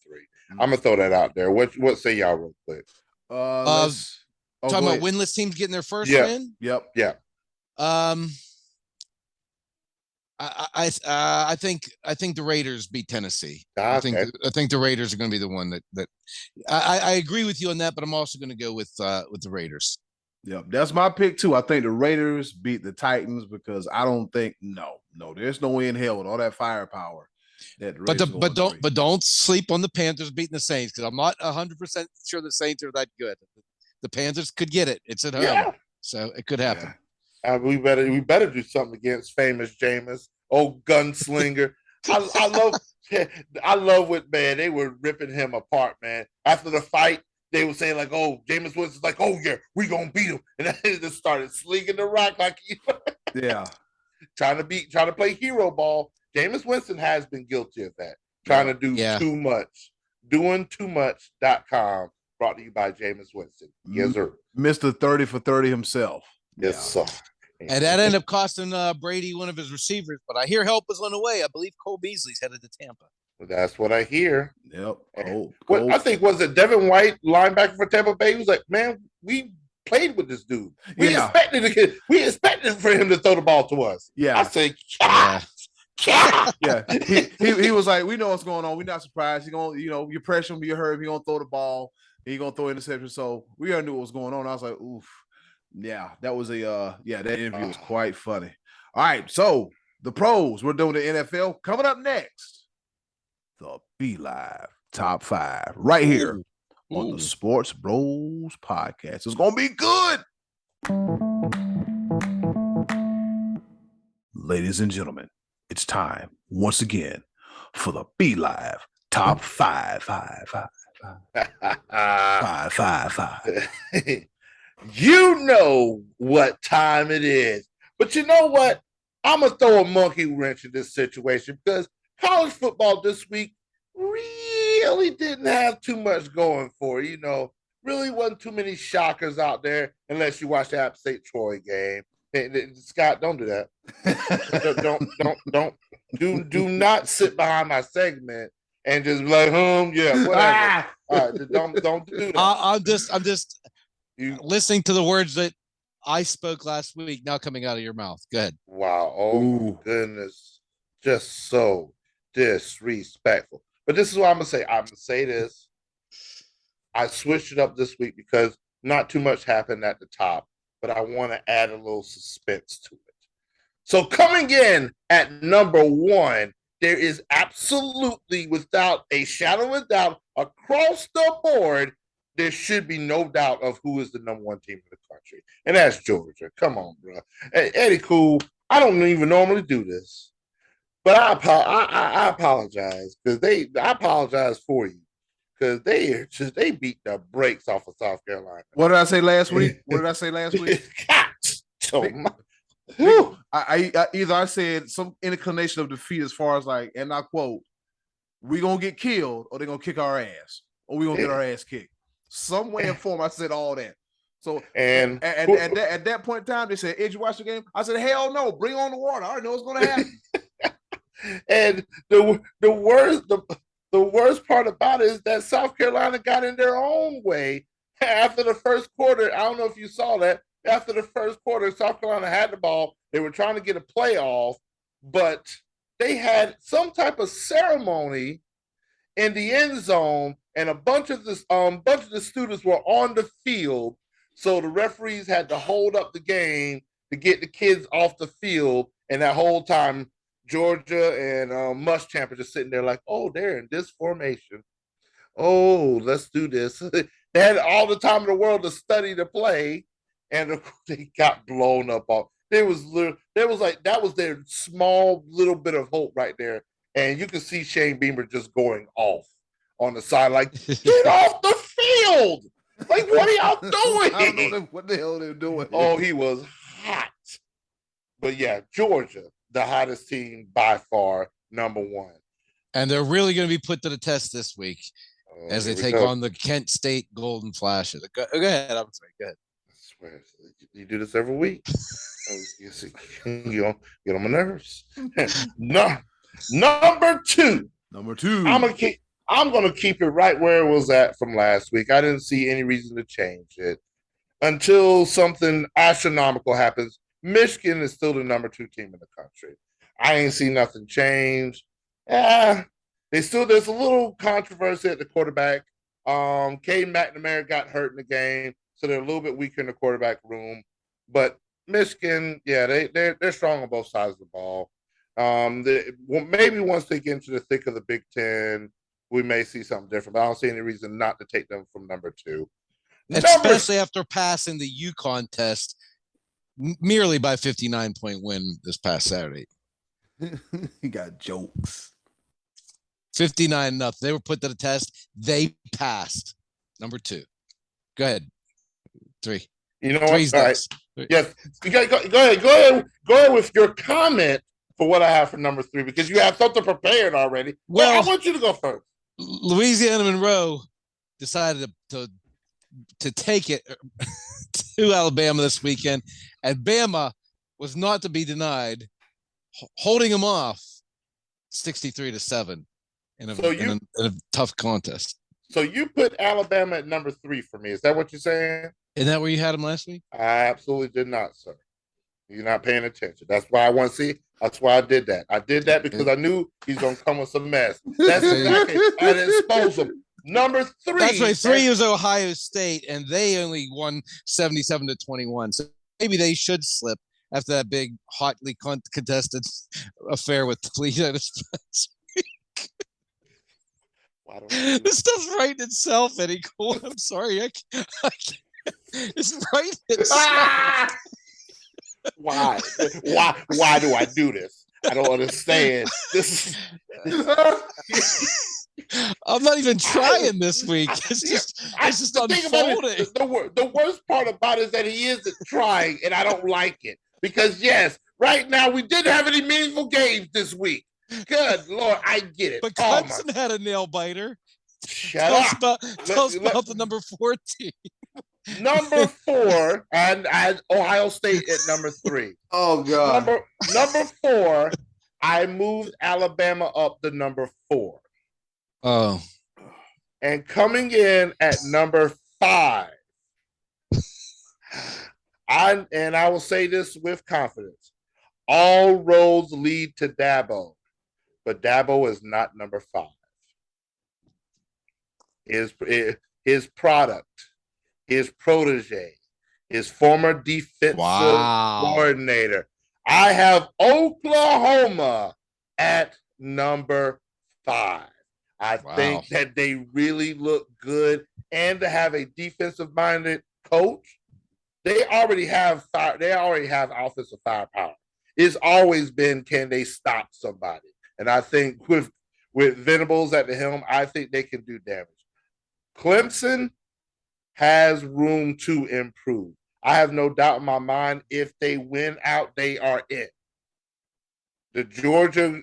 I'm going to throw that out there. What say y'all real quick? Talking about winless teams getting their first win? Yep. Yeah. I think the Raiders beat Tennessee. Okay. I think the Raiders are going to be the one that I agree with you on that, but I'm also going to go with the Raiders. Yeah, that's my pick too. I think the Raiders beat the Titans because I don't think there's no way in hell with all that firepower. But don't sleep on the Panthers beating the Saints, because I'm not 100% sure the Saints are that good. The Panthers could get it. It's at home, so it could happen. Yeah. We better do something against famous Jameis, old gunslinger. I love what, man, they were ripping him apart, man. After the fight, they were saying like, "Oh, Jameis Winston's like, oh yeah, we gonna beat him," and then they just started slinging the rock like, trying to play hero ball. Jameis Winston has been guilty of that, trying to do too much. DoingTooMuch.com, brought to you by Jameis Winston. Yes, sir. Mr. 30 for 30 himself. Yes, sir. And that ended up costing Brady one of his receivers, but I hear help is on the way. I believe Cole Beasley's headed to Tampa. That's what I hear. Yep. What I think was it Devin White, linebacker for Tampa Bay, he was like, "Man, we played with this dude. We expected for him to throw the ball to us." Yeah. I say, He was like, "We know what's going on. We're not surprised. He gonna, you pressure him, you heard, he gonna throw the ball." He gonna throw interception. So we already knew what was going on. I was like, oof. Yeah, that was that interview was quite funny. All right, so the pros, we're doing the NFL. Coming up next, the Be Live Top 5 right here on the Sports Bros Podcast. It's gonna be good. Ladies and gentlemen, it's time once again for the Be Live Top 5. You know what time it is. But you know what? I'm going to throw a monkey wrench in this situation because college football this week really didn't have too much going for it. You know, really wasn't too many shockers out there unless you watch the App State Troy game. Scott, don't do that. Do not sit behind my segment and just be like, yeah, whatever. All right, don't do that. I'm just listening to the words that I spoke last week now coming out of your mouth. Go ahead. Wow. Oh, my goodness. Just so disrespectful. But this is what I'm going to say. I'm going to say this. I switched it up this week because not too much happened at the top, but I want to add a little suspense to it. So coming in at number 1, there is absolutely, without a shadow of a doubt, across the board, there should be no doubt of who is the number 1 team in the country. And that's Georgia. Come on, bro. Hey, Eddie Cool, I don't even normally do this, but I apologize because I apologize for you because they beat the brakes off of South Carolina. What did I say last week? I said some inclination of defeat as far as like, and I quote, "We gonna get killed, or they gonna kick our ass, or we gonna get our ass kicked." Some way and form, I said all that. So and at that point in time, they said, "Did you watch the game?" I said, "Hell no! Bring on the water. I already know what's gonna happen." And the worst part about it is that South Carolina got in their own way after the first quarter. I don't know if you saw that. After the first quarter, South Carolina had the ball. They were trying to get a playoff, but they had some type of ceremony in the end zone, and a bunch of the students were on the field. So the referees had to hold up the game to get the kids off the field. And that whole time, Georgia and Muschamp are just sitting there like, "Oh, they're in this formation. Oh, let's do this." They had all the time in the world to study the play, and they got blown up. That was their small little bit of hope right there. And you can see Shane Beamer just going off on the side, like, "Get off the field! Like, what are y'all doing?" I don't know what the hell they're doing. Oh, he was hot. But yeah, Georgia, the hottest team by far, number 1. And they're really going to be put to the test this week as they take on the Kent State Golden Flashes. Go ahead. I'm sorry. Go ahead. I swear, you do this every week. You get on my nerves. No. Number 2. I'm gonna keep it right where it was at from last week. I didn't see any reason to change it until something astronomical happens. Michigan is still the number 2 team in the country. I ain't seen nothing change. There's a little controversy at the quarterback. Caden McNamara got hurt in the game, so they're a little bit weaker in the quarterback room. But Michigan, yeah, they're strong on both sides of the ball. Maybe once they get into the thick of the Big Ten, we may see something different. But I don't see any reason not to take them from number 2. Especially after passing the UConn test merely by 59-point win this past Saturday. He got jokes. 59-0. They were put to the test. They passed. Number 2. Go ahead. 3. You know what? All right. Yes. Go ahead with your comment for what I have for number 3 because you have something prepared already. Well, I want you to go first. Louisiana Monroe decided to take it to Alabama this weekend, and Bama was not to be denied, holding them off 63-7 in a tough contest. So you put Alabama at number 3 for me. Is that what you're saying? Isn't that where you had them last week? I absolutely did not, sir. You're not paying attention. That's why I want to see. That's why I did that. I did that because I knew he's going to come with some mess. That's exactly. I didn't expose him. Number 3. That's right. 3 was Ohio State, and they only won 77-21. So maybe they should slip after that big, hotly contested affair with the Collegiate Express. This stuff's writing itself, Eddie Cole. I'm sorry. I can't. It's writing itself. Why do I do this? I don't understand. This is I'm not even trying this week. It's just unfolding. The worst part about it is that he isn't trying, and I don't like it. Because yes, right now we didn't have any meaningful games this week. Good Lord, I get it. But Clemson had a nail biter. Shut up. Tell us about the number 14. Number 4, and Ohio State at number 3. Oh God. Number 4, I moved Alabama up to number 4. Oh. And coming in at number 5, I will say this with confidence. All roads lead to Dabo, but Dabo is not number 5. His product, his protege, his former defensive coordinator. I have Oklahoma at number 5. I think that they really look good, and to have a defensive-minded coach, they already have offensive firepower. It's always been, can they stop somebody? And I think with Venables at the helm, I think they can do damage. Clemson has room to improve. I have no doubt in my mind, if they win out, they are in. The Georgia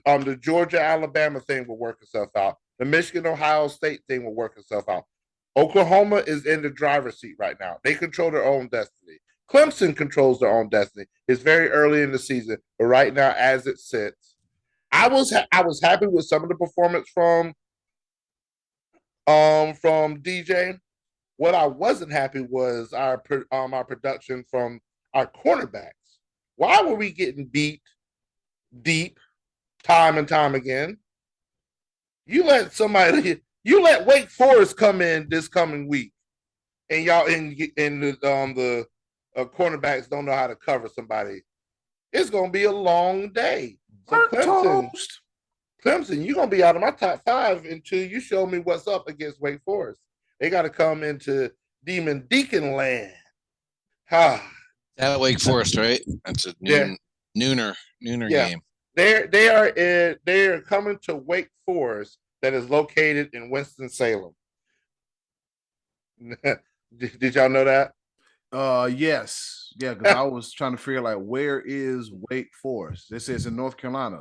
Alabama thing will work itself out. The Michigan Ohio State thing will work itself out. Oklahoma is in the driver's seat right now. They control their own destiny. Clemson controls their own destiny. It's very early in the season, but right now, as it sits, I was happy with some of the performance from DJ. What I wasn't happy was our production from our cornerbacks. Why were we getting beat deep time and time again? You let Wake Forest come in this coming week, and y'all the cornerbacks don't know how to cover somebody. It's gonna be a long day. So Clemson, you're gonna be out of my top 5 until you show me what's up against Wake Forest. They got to come into Demon Deacon land. At Wake Forest, right? That's a nooner game. They are coming to Wake Forest that is located in Winston-Salem. Did y'all know that? Yes. Yeah, because I was trying to figure like, where is Wake Forest? This is in North Carolina.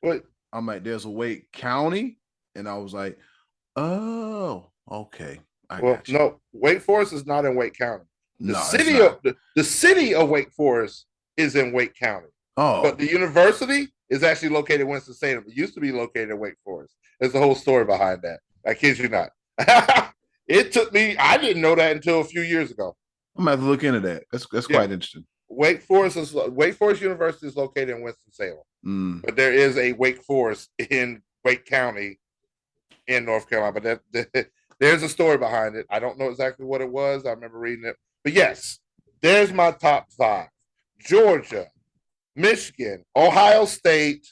What? I'm like, there's a Wake County, and I was like, oh, okay. No, Wake Forest is not in Wake County. The city of Wake Forest is in Wake County. Oh, but the university is actually located in Winston-Salem. It used to be located in Wake Forest. There's a whole story behind that. I kid you not. It took me. I didn't know that until a few years ago. I'm gonna have to look into that. That's quite interesting. Wake Forest University is located in Winston-Salem, but there is a Wake Forest in Wake County in North Carolina. But there's a story behind it. I don't know exactly what it was. I remember reading it. But yes, there's my top 5. Georgia, Michigan, Ohio State,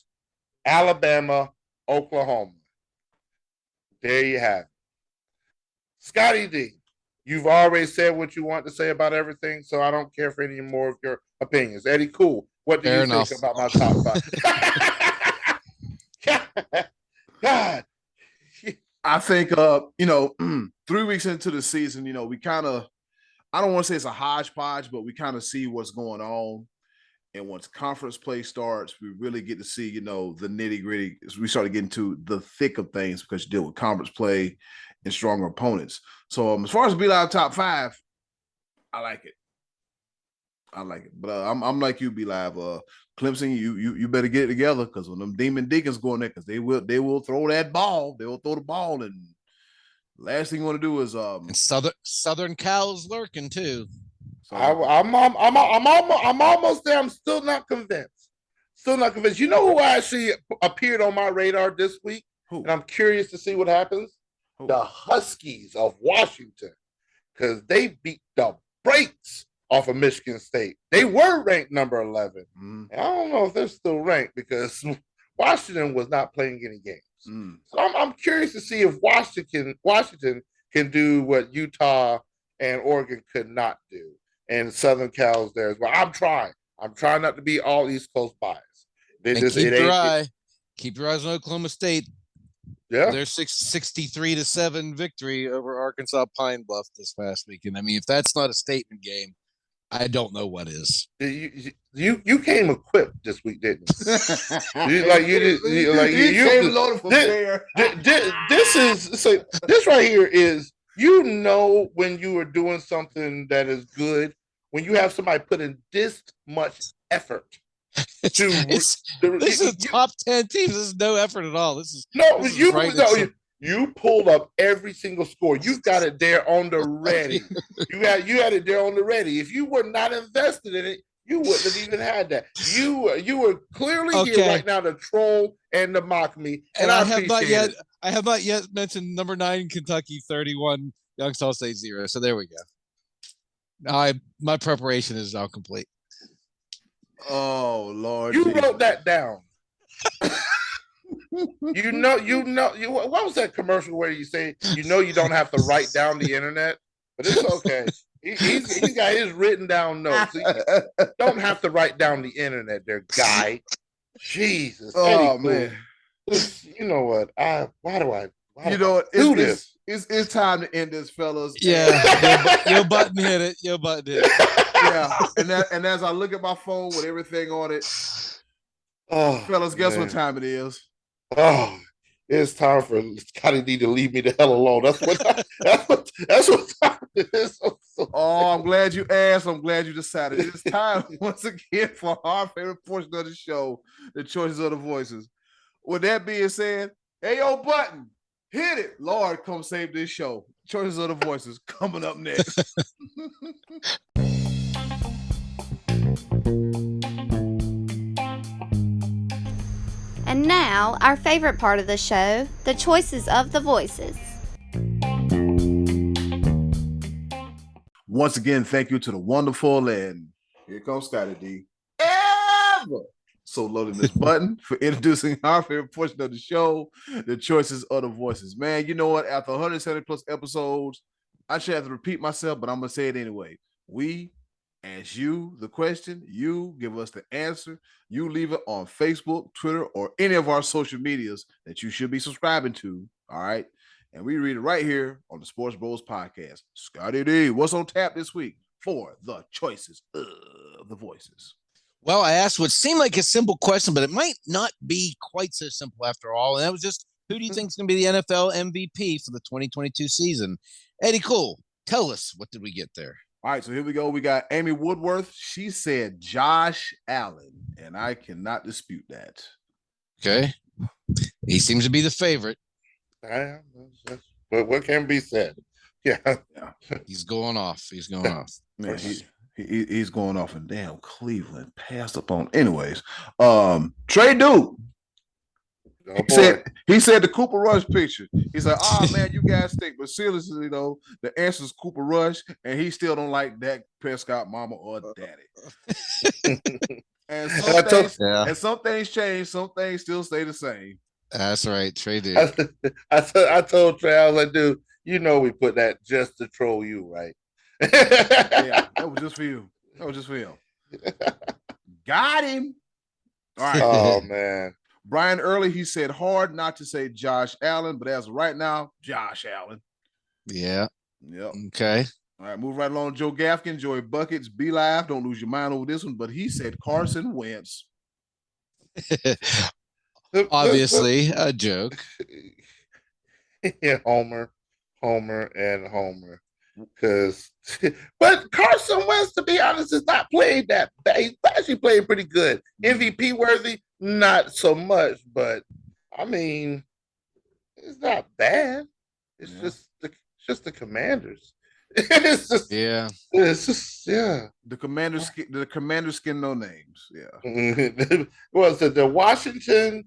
Alabama, Oklahoma. There you have it. Scottie D, you've already said what you want to say about everything, so I don't care for any more of your opinions. Eddie, cool. What do you think about my top 5? God. I think, 3 weeks into the season, we kind of, I don't want to say it's a hodgepodge, but we kind of see what's going on. And once conference play starts, we really get to see, the nitty gritty. We started getting to the thick of things because you deal with conference play and stronger opponents. So as far as B-Live top 5, I like it. But I'm like you, B-Live. Clemson, you better get it together, because when them Demon Deacons go in there, because they will throw that ball. They will throw the ball, and last thing you want to do is and Southern Cal's lurking too. So I'm almost there. I'm still not convinced. You know who actually appeared on my radar this week? Who? And I'm curious to see what happens. the Huskies of Washington, because they beat the brakes off of Michigan State. They were ranked number 11. And I don't know if they're still ranked because Washington was not playing any games. So I'm curious to see if Washington can do what Utah and Oregon could not do. And Southern Cal's there as well. I'm trying not to be all East Coast bias. Keep your eyes on Oklahoma State. Yeah, their 63-7 victory over Arkansas Pine Bluff this past weekend. I mean, if that's not a statement game, I don't know what is. You came equipped this week, didn't you? You came loaded for fair. This right here is, when you are doing something that is good, when you have somebody put in this much effort. This is top 10 teams. This is no effort at all. You pulled up every single score. You got it there on the ready. You had it there on the ready. If you were not invested in it, you wouldn't have even had that. You were clearly here right now to troll and to mock me. And I have not yet mentioned number 9 Kentucky 31, Youngstown State 0. So there we go. Now my preparation is now complete. Oh Lord! You wrote that down. What was that commercial where you say you don't have to write down the internet, but it's okay. He's got his written down notes. So you don't have to write down the internet, there, guy. Jesus. Oh man. You know what? Why do I do this? It's time to end this, fellas. Yeah, your button hit it. Yeah, and as I look at my phone with everything on it, fellas, guess what time it is? Oh, it's time for Scottie D to leave me the hell alone. That's what time it is. Oh, I'm glad you asked. I'm glad you decided. It's time once again for our favorite portion of the show, the choices of the voices. With that being said, hey, yo, button, hit it. Lord, come save this show. Choices of the voices coming up next. And now, our favorite part of the show, the choices of the voices. Once again, thank you to the wonderful, and here comes Scottie D. Ever so loading this button for introducing our favorite portion of the show, the choices of the voices. Man, you know what? After 170 plus episodes, I should have to repeat myself, but I'm going to say it anyway. We ask you the question, you give us the answer, you leave it on Facebook, Twitter, or any of our social medias that you should be subscribing to, all right? And we read it right here on the Sports Bros Podcast. Scottie D, what's on tap this week for the choices of the voices? Well, I asked what seemed like a simple question, but it might not be quite so simple after all. And that was just, who do you think is going to be the NFL MVP for the 2022 season? Eddie Cool, tell us, what did we get there? All right, so here we go. We got Amy Woodworth. She said Josh Allen, and I cannot dispute that. Okay. He seems to be the favorite. But what can be said? Yeah. He's going off. Man, he's going off, and damn, Cleveland passed up on. Anyways, Trey Duke. He said the Cooper Rush picture. He's like, man, you guys think, but seriously, the answer is Cooper Rush, and he still don't like Dak Prescott, mama or daddy. and some things change, some things still stay the same. That's right, Trey Duke. I told Trey, I was like, dude, we put that just to troll you, right? Yeah, that was just for you. Got him. All right. Oh man. Brian Early, he said hard not to say Josh Allen, but as of right now, Josh Allen. Yeah. Yep. Okay. All right, move right along. Joe Gafkin, Joey Buckets, Be Live. Don't lose your mind over this one, but he said Carson Wentz. Obviously, a joke. Yeah, Homer. But Carson Wentz, to be honest, is not playing that bad. He's actually playing pretty good. MVP worthy, not so much, but I mean, it's not bad. It's just the Commanders. It's just the Commanders skin no names. Yeah. Was it the Washington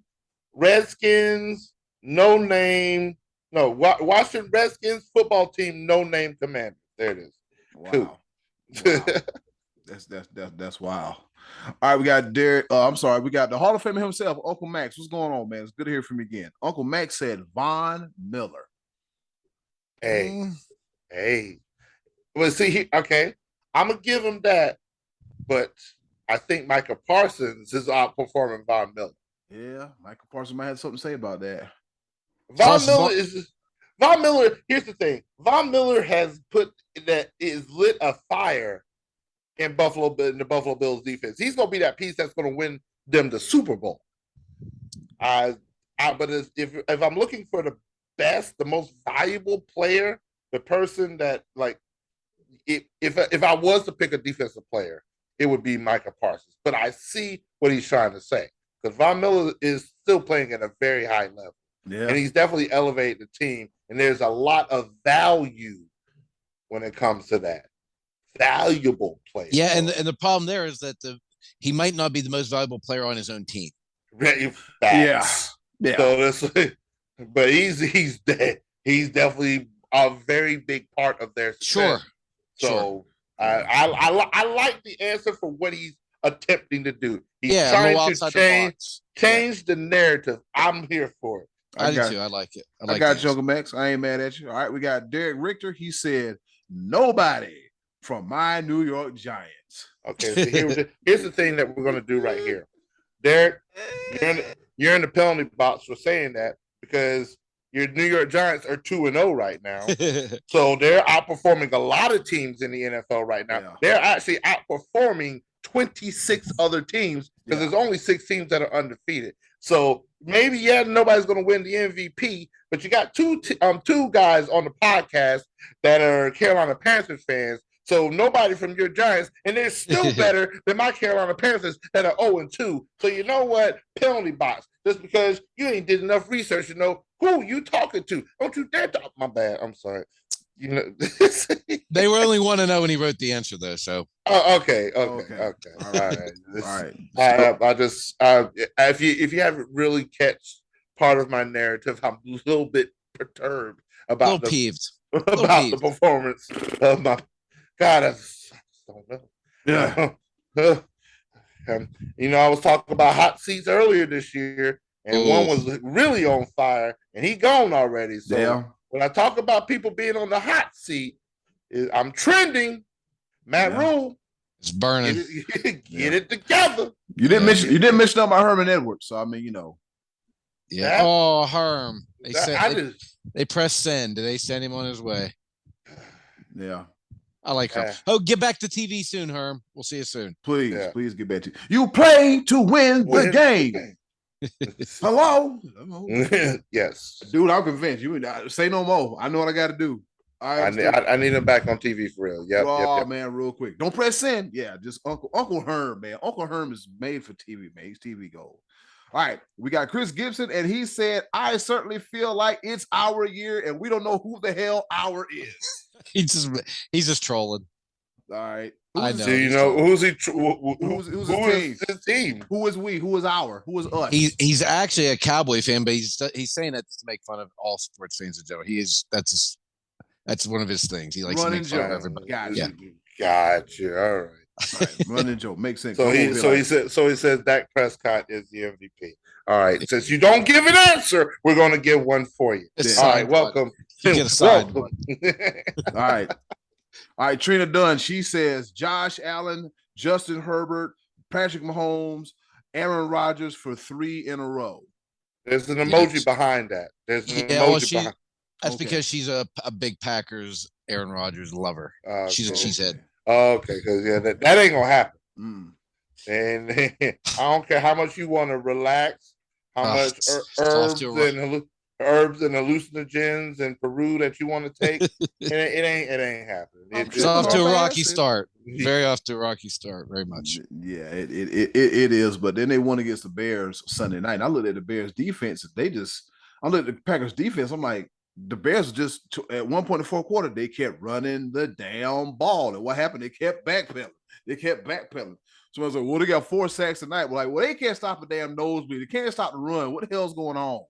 Redskins no name No, Washington Redskins football team, no name commander. There it is. Wow. Wow. That's wild. All right, we got Derek. I'm sorry, we got the Hall of Famer himself, Uncle Max. What's going on, man? It's good to hear from you again. Uncle Max said Von Miller. Hey. Well, see, okay, I'm gonna give him that, but I think Micah Parsons is outperforming Von Miller. Yeah, Michael Parsons might have something to say about that. Von Miller. Here's the thing: Von Miller has lit a fire in the Buffalo Bills defense. He's gonna be that piece that's gonna win them the Super Bowl. But if I'm looking for the best, the most valuable player, the person that like, if I was to pick a defensive player, it would be Micah Parsons. But I see what he's trying to say because Von Miller is still playing at a very high level. Yeah. And he's definitely elevated the team. And there's a lot of value when it comes to that. Valuable player. Yeah, and the problem there is that he might not be the most valuable player on his own team. Yeah. So but he's definitely a very big part of their success. Sure. So I like the answer for what he's attempting to do. He's trying to change the narrative. I'm here for it. I do too. I like it. I got you, Uncle Max. I ain't mad at you. All right, we got Derek Richter. He said, nobody from my New York Giants. Okay, so here's the thing that we're going to do right here. Derek, you're in the penalty box for saying that because your New York Giants are 2-0 right now. So they're outperforming a lot of teams in the NFL right now. Yeah. They're actually outperforming 26 other teams because there's only 6 teams that are undefeated. So maybe, nobody's going to win the MVP, but you got two guys on the podcast that are Carolina Panthers fans. So nobody from your Giants, and they're still better than my Carolina Panthers that are 0-2. So you know what? Penalty box. Just because you ain't did enough research to know who you talking to. Don't you dare talk. My bad. I'm sorry. You know, they were only 1-0 when he wrote the answer, though. So okay. All right. I just if you haven't really catch part of my narrative, I'm a little bit perturbed about the performance of my. God, I just don't know. Yeah. I was talking about hot seats earlier this year, and one was really on fire, and he gone already. So when I talk about people being on the hot seat, I'm trending. Matt Rule, it's burning. Get it together. You didn't mention up my Herman Edwards, so I mean, you know. Yeah. Herm. They pressed send. Did they send him on his way? Yeah. I like Herm. Oh, get back to TV soon, Herm. We'll see you soon. Please get back to you. Play to win the game. Hello? Yes. Dude, I'm convinced. You say no more. I know what I got to do. I need him back on TV for real. Yep. Man, real quick. Don't press send. Yeah, just Uncle Herm, man. Uncle Herm is made for TV, man. He's TV gold. All right, we got Chris Gibson, and he said, I certainly feel like it's our year, and we don't know who the hell our is. He's just trolling. All right. I know. Do you know who's his team? Who is we? Who is our? Who is us? He's actually a Cowboy fan, but he's saying that to make fun of all sports fans in general. That's one of his things. He likes to make fun of everybody. Gotcha. All right. Running joke makes sense. So he says Dak Prescott is the MVP. All right. Since you don't give an answer, we're going to give one for you. All right. Welcome. You get a side one. All right. Trina Dunn. She says Josh Allen, Justin Herbert, Patrick Mahomes, Aaron Rodgers for 3 in a row. There's an emoji behind that. That's because she's a big Packers Aaron Rodgers lover. She's a cheesehead. Okay, because that ain't gonna happen. And I don't care how much you want to relax, how much herbs and hallucinogens and Peru that you want to take. it ain't happening. It's off to a rocky start. Very off to a rocky start. Very much. Yeah, it is. But then they won against the Bears Sunday night. And I looked at the Bears defense. I looked at the Packers defense. I'm like, the Bears just at one point in the fourth quarter, they kept running the damn ball. And what happened? They kept backpedaling. So I was like, well, they got 4 sacks tonight. We're like, well, they can't stop a damn nosebleed. They can't stop the run. What the hell's going on?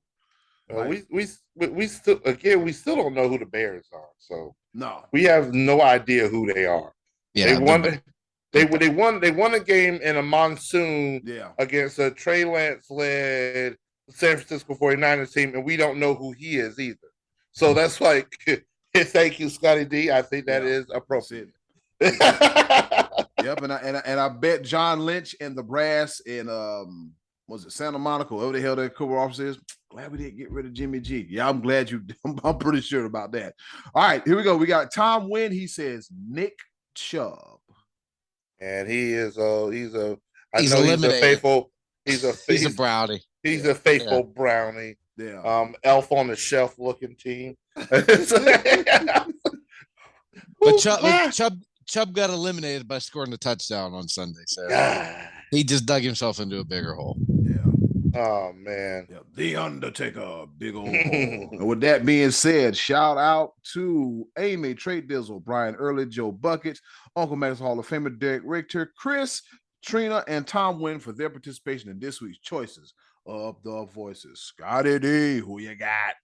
We still don't know who the Bears are, so no, we have no idea who they are. Yeah, they won a game in a monsoon yeah. against a Trey Lance led San Francisco 49ers team, and we don't know who he is either. So that's like, thank you, Scottie D. I think that is appropriate. Yep, and I bet John Lynch and the brass in was it Santa Monica, whoever the hell their corporate office is. Glad we didn't get rid of Jimmy G. Yeah, I'm glad you. I'm pretty sure about that. All right, here we go. We got Tom Wynn. He says Nick Chubb, and he's a brownie. He's a faithful brownie. Yeah. Elf on the shelf looking team. But Chubb got eliminated by scoring a touchdown on Sunday. So he just dug himself into a bigger hole. Yeah. Oh man. Yeah. The Undertaker, big old hole. And with that being said, shout out to Amy, Trey Dizzle, Brian Early, Joe Buckets, Uncle Max Hall of Famer Derek Richter, Chris, Trina, and Tom Wynn for their participation in this week's choices of the voices. Scottie D, who you got?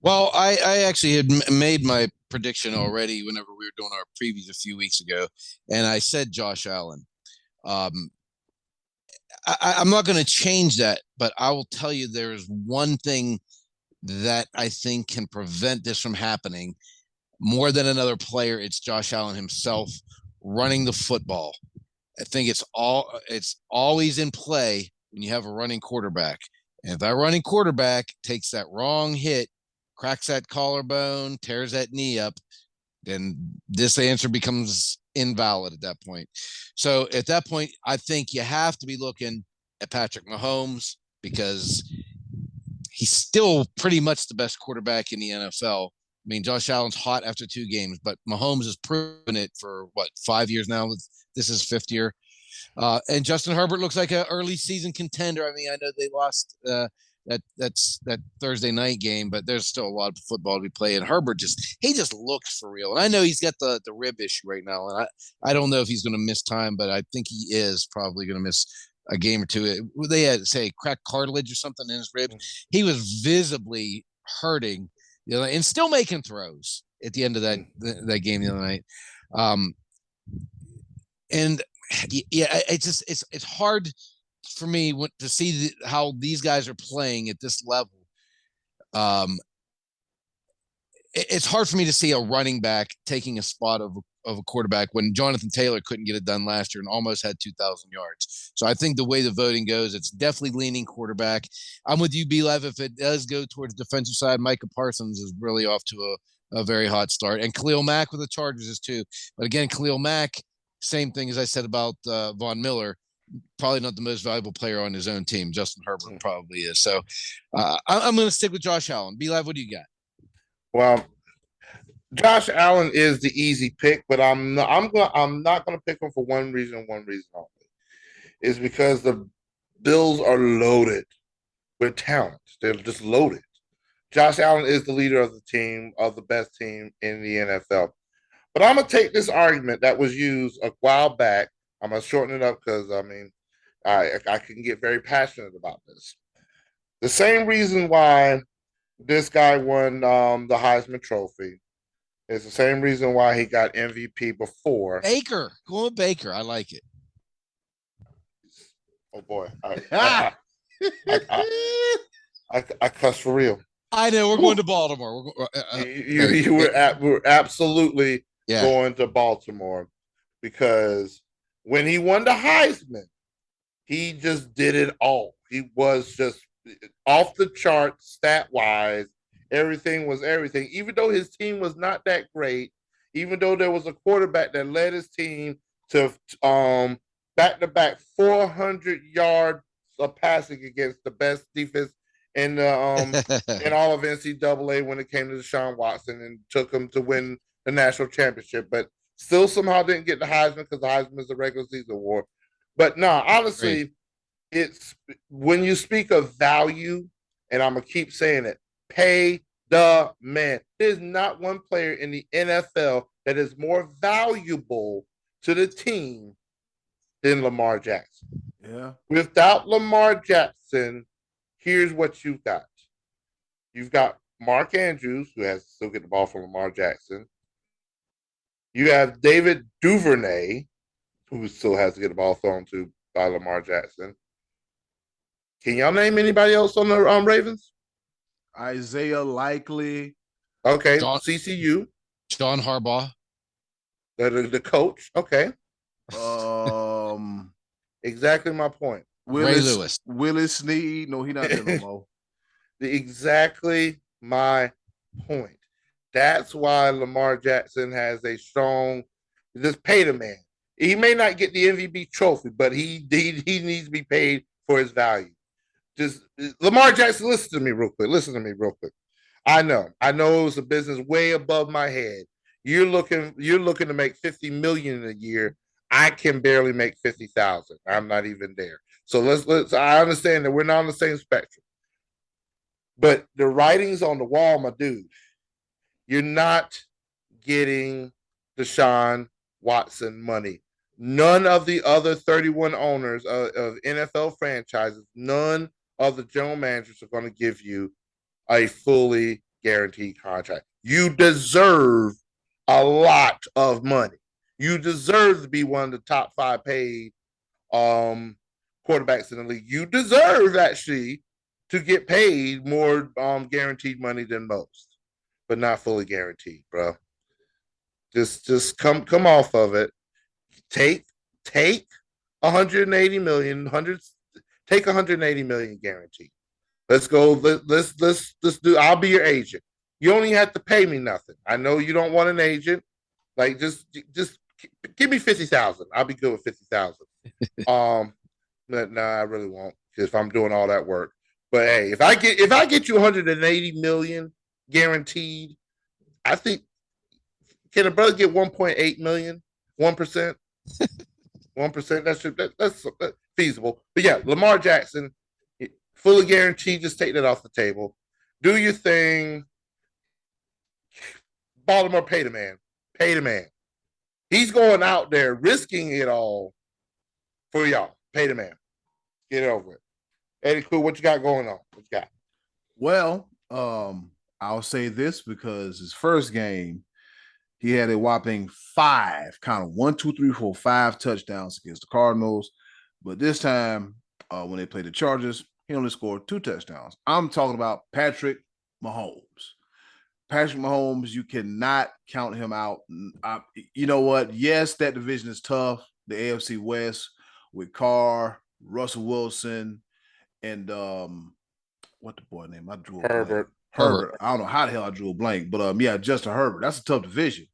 Well, I actually had made my prediction already whenever we were doing our previews a few weeks ago, and I said Josh Allen. I'm not going to change that, but I will tell you there is one thing that I think can prevent this from happening more than another player. It's Josh Allen himself running the football. I think it's always in play when you have a running quarterback. And if that running quarterback takes that wrong hit, cracks that collarbone, tears that knee up, then this answer becomes invalid at that point. So at that point, I think you have to be looking at Patrick Mahomes because he's still pretty much the best quarterback in the NFL. I mean, Josh Allen's hot after 2 games, but Mahomes has proven it for 5 years now. This is 5th year. And Justin Herbert looks like an early season contender. I mean, I know they lost that Thursday night game, but there's still a lot of football to be played. And Herbert just looks for real. And I know he's got the rib issue right now, and I don't know if he's going to miss time, but I think he is probably going to miss a game or two. They had cracked cartilage or something in his ribs. He was visibly hurting, and still making throws at the end of that game the other night. And yeah, it's hard for me to see how these guys are playing at this level. It's hard for me to see a running back taking a spot of a quarterback when Jonathan Taylor couldn't get it done last year and almost had 2,000 yards. So I think the way the voting goes, it's definitely leaning quarterback. I'm with you, B-Lev. If it does go towards defensive side, Micah Parsons is really off to a very hot start. And Khalil Mack with the Chargers is too. But again, Khalil Mack, same thing as I said about Von Miller, probably not the most valuable player on his own team. Justin Herbert probably is. So I'm going to stick with Josh Allen. B-Live, what do you got? Well, Josh Allen is the easy pick, but I'm not going to pick him for one reason only. Is because the Bills are loaded with talent. They're just loaded. Josh Allen is the leader of the team, of the best team in the NFL. But I'm going to take this argument that was used a while back. I'm going to shorten it up because, I mean, I can get very passionate about this. The same reason why this guy won the Heisman Trophy is the same reason why he got MVP before. Baker. Go with Baker. I like it. Oh, boy. I cuss for real. I know. We're going to Baltimore. You were absolutely going to Baltimore because when he won the Heisman, he just did it all. He was just off the charts stat-wise. Everything was everything. Even though his team was not that great, even though there was a quarterback that led his team to back-to-back 400 yards of passing against the best defense in the in all of NCAA when it came to Deshaun Watson and took him to win the national championship, but still somehow didn't get the Heisman because the Heisman is a regular season award. But no, honestly, it's when you speak of value, and I'm going to keep saying it, pay the man. There's not one player in the NFL that is more valuable to the team than Lamar Jackson. Yeah. Without Lamar Jackson, here's what you got. You've got Mark Andrews, who has to still get the ball from Lamar Jackson. You have David Duvernay, who still has to get the ball thrown to by Lamar Jackson. Can y'all name anybody else on the Ravens? Isaiah Likely. Okay, CCU. John Harbaugh. The coach. Okay. Exactly my point. Ray Lewis. Willis Snead. No, he's not there no more. Exactly my point. That's why Lamar Jackson has a strong. Just pay the man. He may not get the MVP trophy, but he needs to be paid for his value. Just Lamar Jackson, listen to me real quick. I know it was a business way above my head. You're looking to make $50 million a year. I can barely make 50,000. I'm not even there. So let's. I understand that we're not on the same spectrum, but the writing's on the wall, my dude. You're not getting Deshaun Watson money. None of the other 31 owners of NFL franchises, none of the general managers are going to give you a fully guaranteed contract. You deserve a lot of money. You deserve to be one of the top 5 paid quarterbacks in the league. You deserve actually to get paid more guaranteed money than most, but not fully guaranteed, bro. Just come off of it. Take 180 million, take 180 million guaranteed. Let's go. Let's do. I'll be your agent. You only have to pay me nothing. I know you don't want an agent. Like just give me 50,000. I'll be good with 50,000. No, I really won't, if I'm doing all that work. But hey, if I get you 180 million guaranteed, I think, can a brother get 1.8 million? 1%? 1%? That's feasible. But yeah, Lamar Jackson, fully guaranteed. Just take that off the table. Do your thing. Baltimore, pay the man. Pay the man. He's going out there risking it all for y'all. Pay the man. Get it over with. Eddie Cool, what you got going on? What you got? Well, I'll say this because his first game, he had a whopping 5, kind of 1, 2, 3, 4, 5 touchdowns against the Cardinals. But this time, when they played the Chargers, he only scored 2 touchdowns. I'm talking about Patrick Mahomes. Patrick Mahomes, you cannot count him out. You know what? Yes, that division is tough. The AFC West with Carr, Russell Wilson, and what the boy name? I drew a blank. Herbert. I don't know how the hell I drew a blank, but yeah, Justin Herbert. That's a tough division.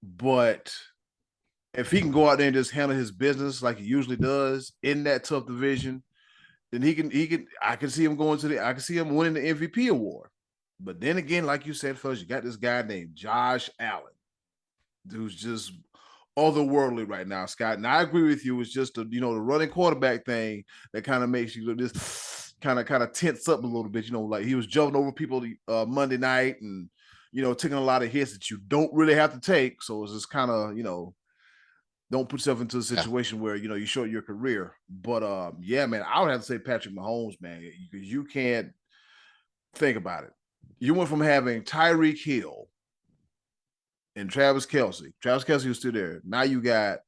But if he can go out there and just handle his business like he usually does in that tough division, then he can. I can see him I can see him winning the MVP award. But then again, like you said, fellas, you got this guy named Josh Allen, who's just otherworldly right now, Scott. And I agree with you. It's just the running quarterback thing that kind of makes you just kind of tense up a little bit. Like he was jumping over people Monday night and taking a lot of hits that you don't really have to take. So it's just kind of don't put yourself into a situation where you short your career. But yeah, man, I would have to say Patrick Mahomes, man, because you can't think about it. You went from having Tyreek Hill and Travis Kelce. Travis Kelce was still there. Now you got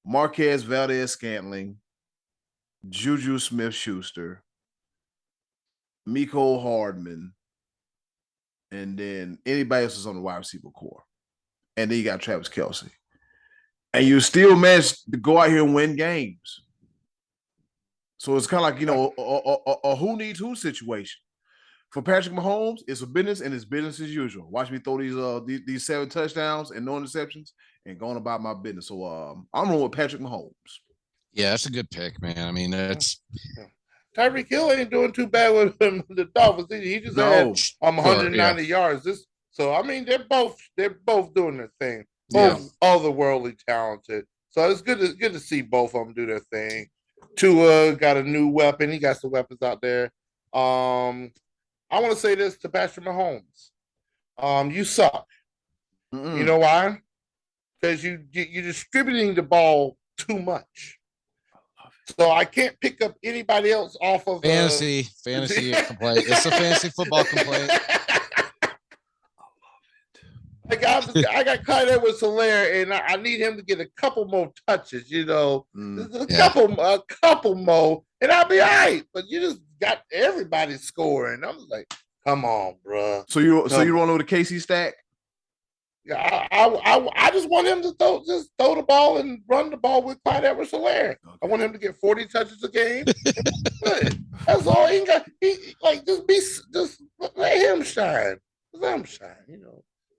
Marquez Valdez-Scantling, Juju Smith-Schuster, Mecole Hardman, and then anybody else is on the wide receiver core. And then you got Travis Kelce. And you still managed to go out here and win games. So it's kind of like, a who needs who situation. For Patrick Mahomes, it's a business and it's business as usual. Watch me throw these 7 touchdowns and no interceptions and going about my business. So I'm going with Patrick Mahomes. Yeah, that's a good pick, man. I mean, that's Tyreek Hill ain't doing too bad with the Dolphins. He just had 190 yards. So I mean, they're both doing their thing. Both otherworldly talented. So it's good to see both of them do their thing. Tua got a new weapon. He got some weapons out there. I want to say this to Patrick Mahomes. You suck. Mm-mm. You know why? Because you're distributing the ball too much. So I can't pick up anybody else off of fantasy complaint. It's a fantasy football complaint. I got Clyde Edwards-Helaire, and I need him to get a couple more touches. A couple more, and I'll be all right. But you just got everybody scoring. I'm like, come on, bro. So you rolling with the KC stack? Yeah, I just want him to throw the ball and run the ball with Clyde Edwards-Helaire. Okay. I want him to get 40 touches a game. That's all he got. Just let him shine. Let him shine.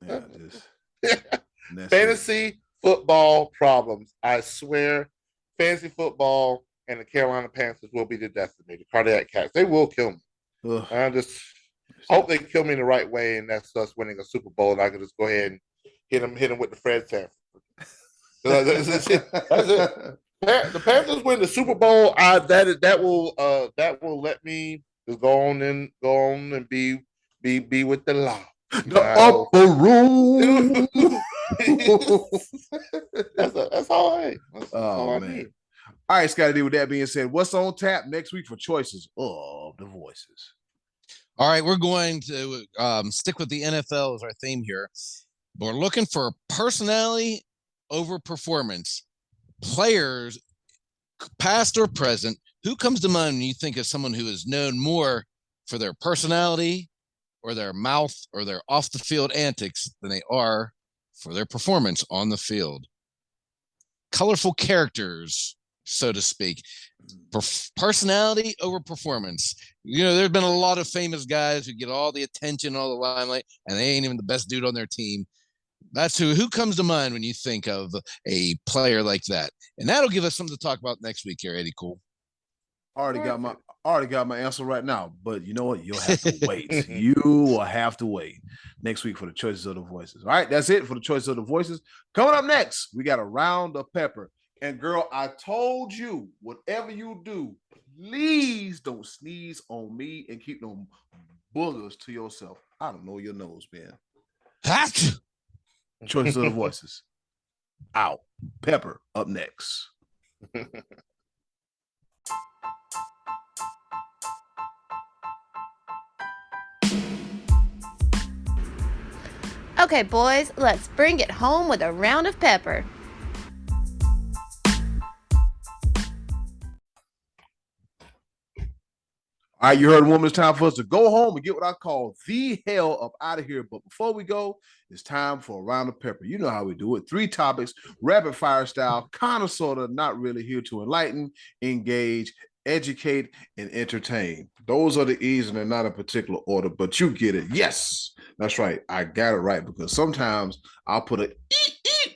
Yeah, fantasy football problems. I swear, fantasy football and the Carolina Panthers will be the death of me. The cardiac cats, they will kill me. Ugh. I just hope they kill me the right way, and that's us winning a Super Bowl, and I can just go ahead and hit them with the Fred Sanford. That's it. The Panthers win the Super Bowl. That will let me just go on and be with the law. The upper room. That's all right. That's all I need. All right, Scottie D, with that being said, what's on tap next week for choices of the voices? All right, we're going to stick with the NFL as our theme here. We're looking for personality over performance. Players, past or present, who comes to mind when you think of someone who is known more for their personality or their mouth or their off-the-field antics than they are for their performance on the field? Colorful characters, so to speak. Personality over performance. There's been a lot of famous guys who get all the attention, all the limelight, and they ain't even the best dude on their team. That's who comes to mind when you think of a player like that. And that'll give us something to talk about next week here, Eddie. Cool. Already got my answer right now, but you know what? You'll have to wait. You will have to wait next week for the choices of the voices. All right, that's it for the choices of the voices. Coming up next, we got a round of pepper. And girl, I told you, whatever you do, please don't sneeze on me and keep no boogers to yourself. I don't know your nose, man. Hat. Choices of the voices. Out. Pepper up next. Okay, boys, let's bring it home with a round of pepper. All right, you heard, woman. It's time for us to go home and get what I call the hell up out of here. But before we go, it's time for a round of pepper. You know how we do it. 3 topics, rapid fire style, kind of, sort of, not really, here to enlighten, engage, educate, and entertain. Those are the E's, and they're not in particular order, but you get it. Yes, that's right. I got it right, because sometimes I'll put a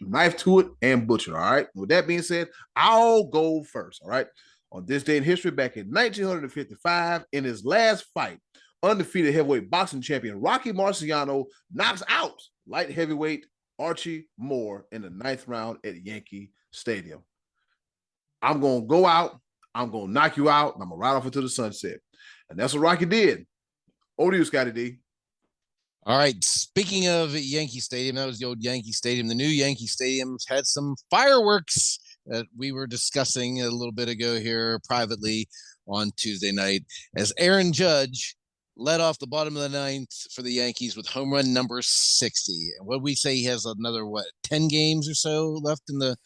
knife to it and butcher. All right. With that being said, I'll go first. All right. On this day in history, back in 1955, in his last fight, undefeated heavyweight boxing champion Rocky Marciano knocks out light heavyweight Archie Moore in the 9th round at Yankee Stadium. I'm going to go out, I'm going to knock you out, and I'm going to ride off into the sunset. And that's what Rocky did. Over to you, Scottie D. All right. Speaking of Yankee Stadium, that was the old Yankee Stadium. The new Yankee Stadium's had some fireworks that we were discussing a little bit ago here privately on Tuesday night, as Aaron Judge led off the bottom of the 9th for the Yankees with home run number 60. And what we say, he has another, 10 games or so left in the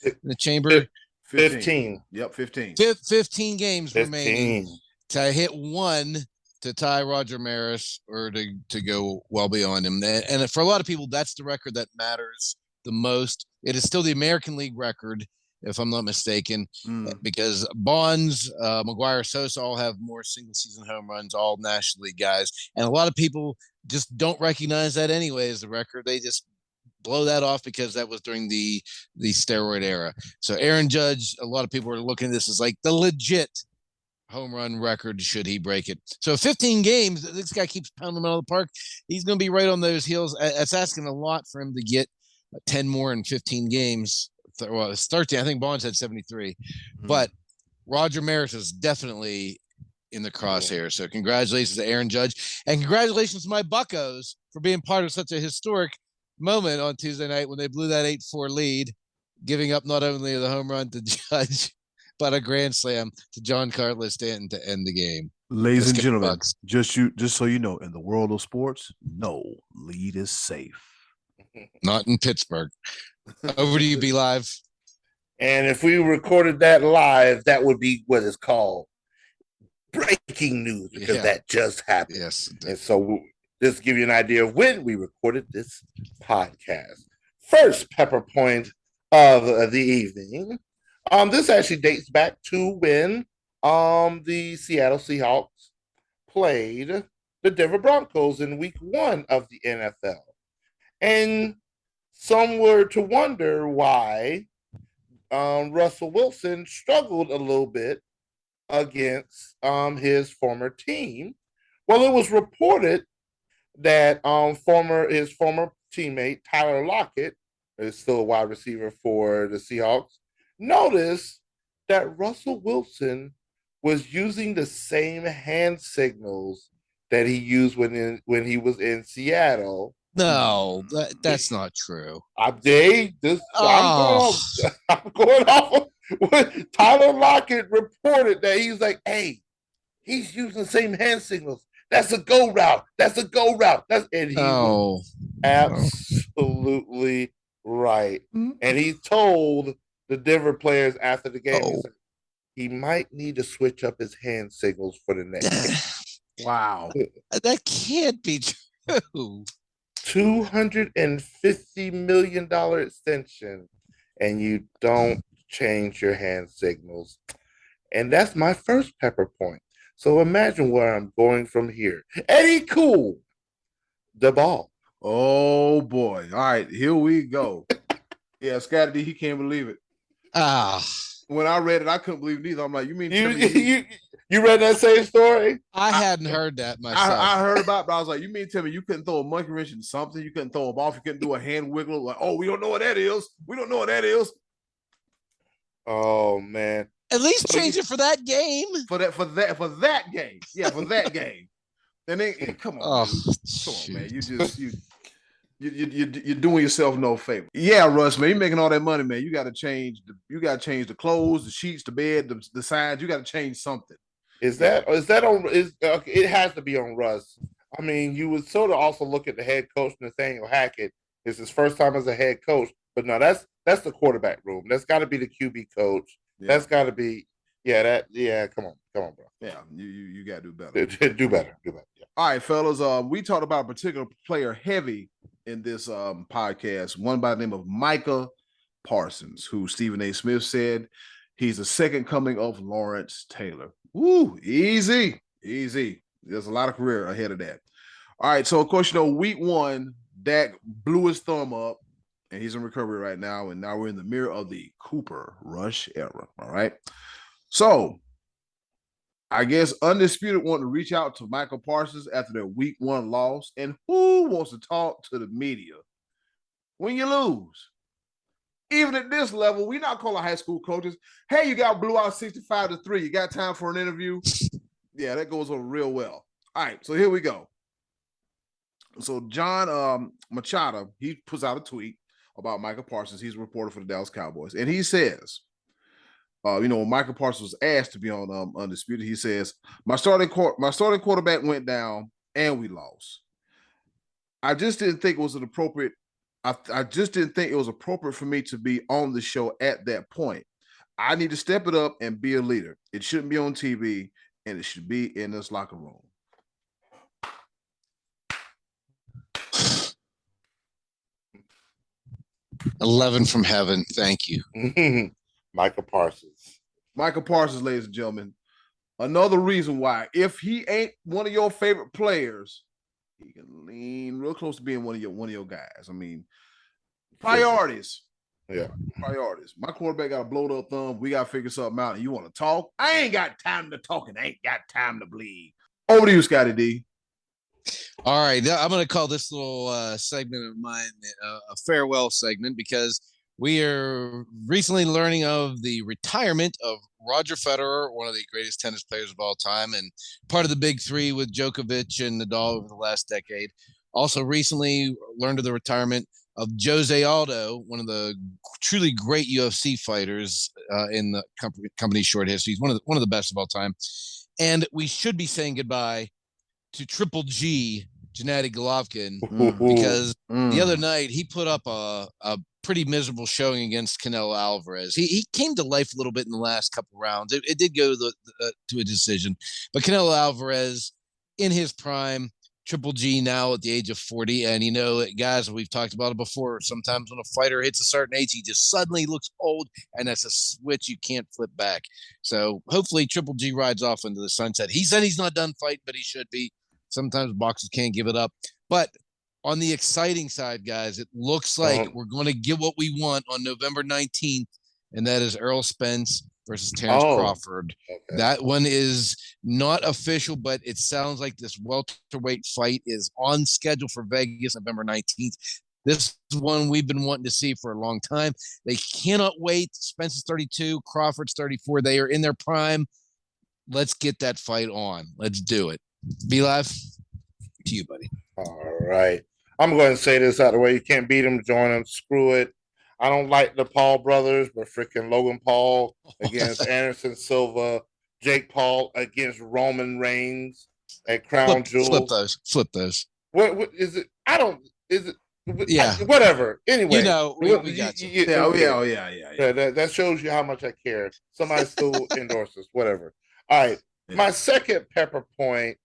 chamber? 15. Yep, 15. 15 games remaining to hit one to tie Roger Maris or to go well beyond him. And for a lot of people, that's the record that matters the most. It is still the American League record, if I'm not mistaken, because Bonds, McGuire, Sosa all have more single-season home runs, all National League guys. And a lot of people just don't recognize that anyway as the record. They just blow that off because that was during the steroid era. So Aaron Judge, a lot of people are looking at this as like the legit home run record should he break it. So 15 games, this guy keeps pounding them out of the park. He's going to be right on those heels. It's asking a lot for him to get 10 more in 15 games. Well, it's 13. I think Bonds had 73, but Roger Maris is definitely in the crosshairs. So congratulations to Aaron Judge, and congratulations to my Buccos for being part of such a historic moment on Tuesday night when they blew that 8-4 lead, giving up not only the home run to Judge, but a grand slam to Giancarlo Stanton to end the game. Ladies and gentlemen, just so you know, in the world of sports, no lead is safe. Not in Pittsburgh. Over to you, Be Live. And if we recorded that live, that would be what is called breaking news, because that just happened. Yes. And so just to give you an idea of when we recorded this podcast. First pepper point of the evening. This actually dates back to when the Seattle Seahawks played the Denver Broncos in week 1 of the NFL. And some were to wonder why Russell Wilson struggled a little bit against his former team. Well, it was reported that his former teammate, Tyler Lockett, is still a wide receiver for the Seahawks, noticed that Russell Wilson was using the same hand signals that he used when he was in Seattle. No, that's not true. I'm going off of what Tyler Lockett reported, that he's like, hey, he's using the same hand signals. That's a go route. And he was absolutely right. And he told the Denver players after the game, he might need to switch up his hand signals for the next game. Wow. That can't be true. $250 million extension, and you don't change your hand signals. And that's my first pepper point. So imagine where I'm going from here. Eddy Cool, the ball. Oh, boy. All right, here we go. Yeah, Scottie D, he can't believe it. When I read it, I couldn't believe it either. I'm like, you mean you read that same story? I hadn't heard that myself. I heard about it, but I was like, you mean tell me you couldn't throw a monkey wrench in something? You couldn't throw a ball? You couldn't do a hand wiggle? Like, we don't know what that is. Oh, man. At least change it for that game. For that game. Yeah, for that game. And then come on, man. You're doing yourself no favor. Yeah, Russ, man, you're making all that money, man. You got to change the clothes, the sheets, the bed, the sides. You got to change something. It has to be on Russ. I mean, you would sort of also look at the head coach, Nathaniel Hackett. It's his first time as a head coach, but no, that's the quarterback room. That's got to be the QB coach. Yeah. That's got to be come on, bro. Yeah, you got to do better. Do better. Yeah. All right, fellas. We talked about a particular player heavy in this podcast, one by the name of Micah Parsons, who Stephen A. Smith said he's the second coming of Lawrence Taylor. Woo, easy. There's a lot of career ahead of that. All right, so of course, week 1, Dak blew his thumb up, and he's in recovery right now, and now we're in the mirror of the Cooper Rush era. All right, so I guess Undisputed wanted to reach out to Michael Parsons after their week 1 loss. And who wants to talk to the media when you lose? Even at this level, we're not calling high school coaches. Hey, you got blew out 65-3. You got time for an interview? Yeah, that goes over real well. All right, so here we go. So John Machado, he puts out a tweet about Michael Parsons. He's a reporter for the Dallas Cowboys. And he says, when Michael Parsons was asked to be on Undisputed, he says, my starting quarterback went down and we lost. I just didn't think it was appropriate for me to be on the show at that point. I need to step it up and be a leader. It shouldn't be on TV, and it should be in this locker room. $11 from heaven. Thank you. Michael Parsons, ladies and gentlemen. Another reason why, if he ain't one of your favorite players, he can lean real close to being one of your guys. I mean, priorities. Yeah. Priorities. My quarterback got a blowed up thumb. We got to figure something out. And you want to talk? I ain't got time to talk and I ain't got time to bleed. Over to you, Scottie D. All right. I'm going to call this little segment of mine a farewell segment, because we are recently learning of the retirement of Roger Federer, one of the greatest tennis players of all time, and part of the big three with Djokovic and Nadal over the last decade. Also recently learned of the retirement of Jose Aldo, one of the truly great UFC fighters in the company's short history. He's one of the best of all time. And we should be saying goodbye to Triple G, Gennady Golovkin, because the other night he put up a pretty miserable showing against Canelo Alvarez. He came to life a little bit in the last couple rounds. It did go to a decision, but Canelo Alvarez in his prime, Triple G now at the age of 40. And, guys, we've talked about it before. Sometimes when a fighter hits a certain age, he just suddenly looks old, and that's a switch you can't flip back. So hopefully Triple G rides off into the sunset. He said he's not done fighting, but he should be. Sometimes boxers can't give it up. But on the exciting side, guys, it looks like we're going to get what we want on November 19th, and that is Errol Spence versus Terrence Crawford. Okay. That one is not official, but it sounds like this welterweight fight is on schedule for Vegas November 19th. This is one we've been wanting to see for a long time. They cannot wait. Spence is 32, Crawford's 34. They are in their prime. Let's get that fight on. Let's do it. Be live to you, buddy. All right. I'm going to say this out of the way. You can't beat them, join them, screw it. I don't like the Paul brothers, but freaking Logan Paul against Anderson Silva, Jake Paul against Roman Reigns at Crown Jewel. Flip those. What is it? Yeah. Whatever. Anyway. We got you. Yeah. That shows you how much I care. Somebody still endorses, whatever. All right. Yeah. My second pepper point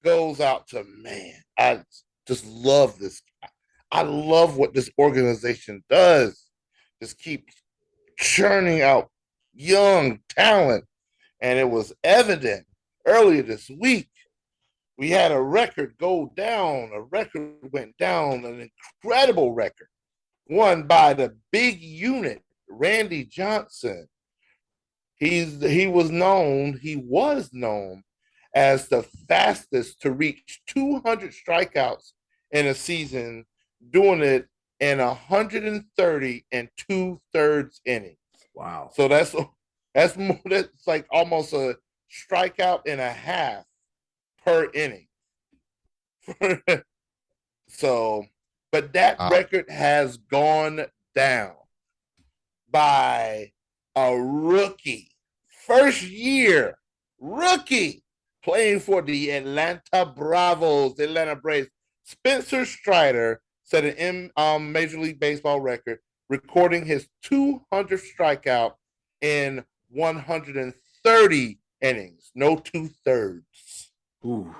goes out to, man, I just love this guy. I love what this organization does. Just keep churning out young talent. And it was evident earlier this week. We had a record go down. A record went down, an incredible record, won by the big unit, Randy Johnson. He was known as the fastest to reach 200 strikeouts in a season, doing it in 130 and 2/3 innings. Wow. So that's like almost a strikeout and a half per inning. So, but that record has gone down by a rookie, first year rookie playing for the Atlanta Braves. Spencer Strider set an Major League Baseball record, recording his 200th strikeout in 130 innings, no 2/3. Ooh.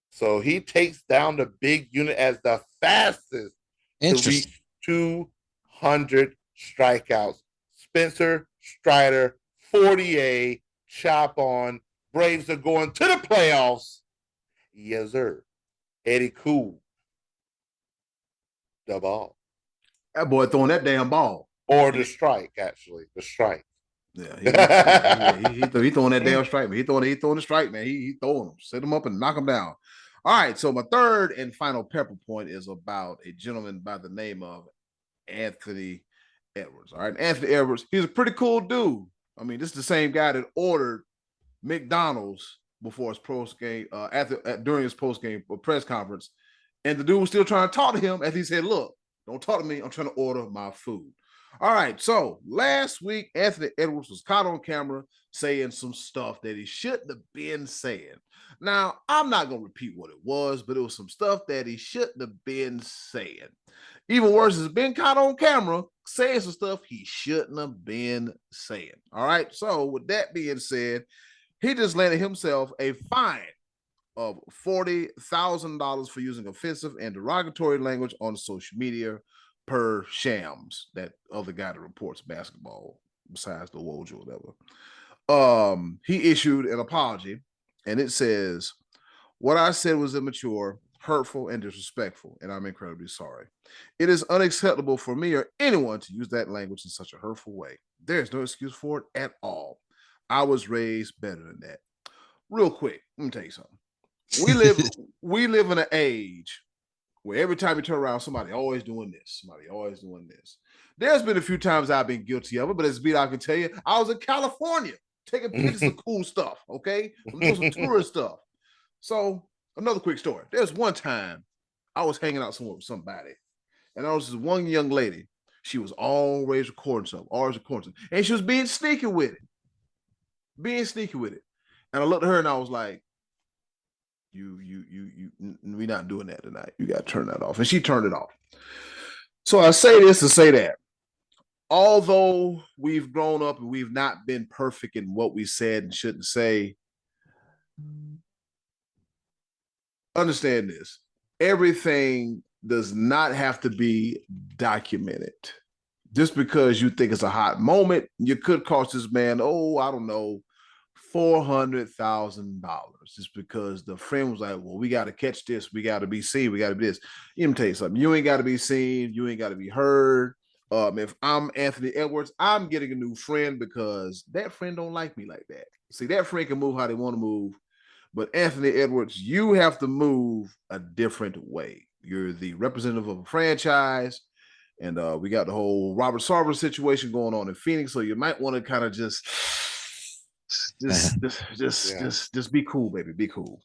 So he takes down the big unit as the fastest to reach 200 strikeouts. Spencer Strider, 48, chop on. Braves are going to the playoffs. Yes, sir. Eddy Cool. The ball. That boy throwing that damn ball. Or the strike, actually. The strike. Yeah, he throwing that damn strike, man. He throwing the strike, man. He throwing them. Set him up and knock him down. All right, so my third and final pepper point is about a gentleman by the name of Anthony Edwards. All right, Anthony Edwards, he's a pretty cool dude. I mean, this is the same guy that ordered McDonald's before his post game, during his post game press conference, and the dude was still trying to talk to him as he said, "Look, don't talk to me. I'm trying to order my food." All right, so last week Anthony Edwards was caught on camera saying some stuff that he shouldn't have been saying. Now, I'm not going to repeat what it was, but it was some stuff that he shouldn't have been saying. Even worse is being caught on camera saying some stuff he shouldn't have been saying. All right, so with that being said, he just landed himself a fine of $40,000 for using offensive and derogatory language on social media per Shams, that other guy that reports basketball besides the Woj or whatever. He issued an apology, and it says, "What I said was immature, hurtful, and disrespectful, and I'm incredibly sorry. It is unacceptable for me or anyone to use that language in such a hurtful way. There's no excuse for it at all. I was raised better than that." Real quick, let me tell you something. We live in an age where every time you turn around, somebody always doing this. There's been a few times I've been guilty of it, but as beat I can tell you, I was in California taking pictures of cool stuff, okay? I'm doing some tourist stuff. So, another quick story. There's one time I was hanging out somewhere with somebody. And there was this one young lady. She was always recording something, and she was being sneaky with it. And I looked at her and I was like, we're not doing that tonight. You got to turn that off. And she turned it off. So I say this to say that although we've grown up and we've not been perfect in what we said and shouldn't say, understand this. Everything does not have to be documented. Just because you think it's a hot moment, you could cost this man, I don't know, $400,000 just because the friend was like, well, we got to catch this. We got to be seen. We got to be this. Let me tell you something. You ain't got to be seen. You ain't got to be heard. If I'm Anthony Edwards, I'm getting a new friend because that friend don't like me like that. See, that friend can move how they want to move. But Anthony Edwards, you have to move a different way. You're the representative of a franchise. And we got the whole Robert Sarver situation going on in Phoenix. So you might want to kind of just be cool, baby. Be cool.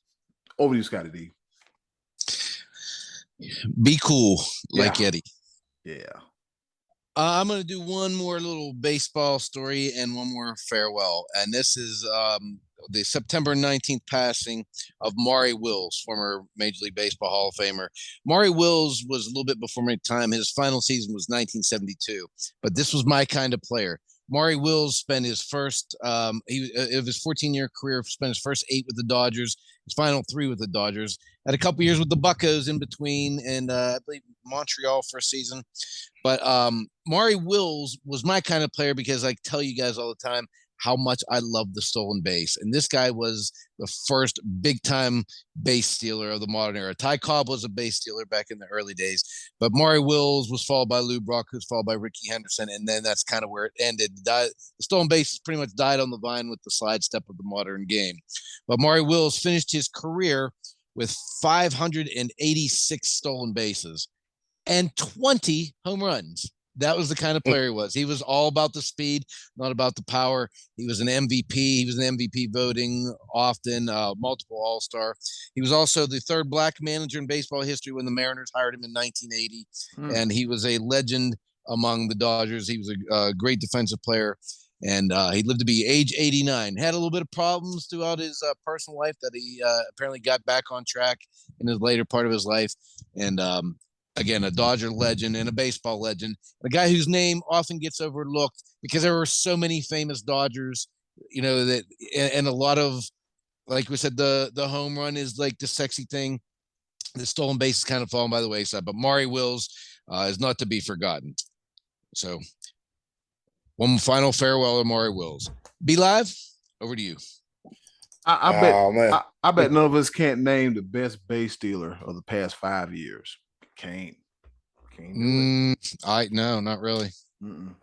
Over to you, Scottie D. Be cool, like Eddy. Yeah. I'm going to do one more little baseball story and one more farewell. And this is the September 19th passing of Maury Wills, former Major League Baseball Hall of Famer. Maury Wills was a little bit before my time. His final season was 1972, but this was my kind of player. Maury Wills spent his first, of his 14-year career, spent his first 8 with the Dodgers, his final 3 with the Dodgers, had a couple years with the Buccos in between, and I believe Montreal for a season. But Maury Wills was my kind of player because I tell you guys all the time how much I love the stolen base. And this guy was the first big-time base stealer of the modern era. Ty Cobb was a base stealer back in the early days, but Maury Wills was followed by Lou Brock, who's followed by Ricky Henderson, and then that's kind of where it ended. The stolen base pretty much died on the vine with the slide step of the modern game. But Maury Wills finished his career with 586 stolen bases and 20 home runs. That was the kind of player he was. He was all about the speed, not about the power. He was an MVP. He was an MVP voting often, multiple All-Star. He was also the 3rd black manager in baseball history when the Mariners hired him in 1980. And he was a legend among the Dodgers. He was a great defensive player. And he lived to be age 89. Had a little bit of problems throughout his personal life that he apparently got back on track in his later part of his life. And again, a Dodger legend and a baseball legend, a guy whose name often gets overlooked because there were so many famous Dodgers, that, and a lot of, like we said, the home run is like the sexy thing. The stolen base is kind of fallen by the wayside, but Maury Wills is not to be forgotten. So one final farewell to Maury Wills. Be live. Over to you. I bet none of us can't name the best base stealer of the past 5 years. Can't no, not really.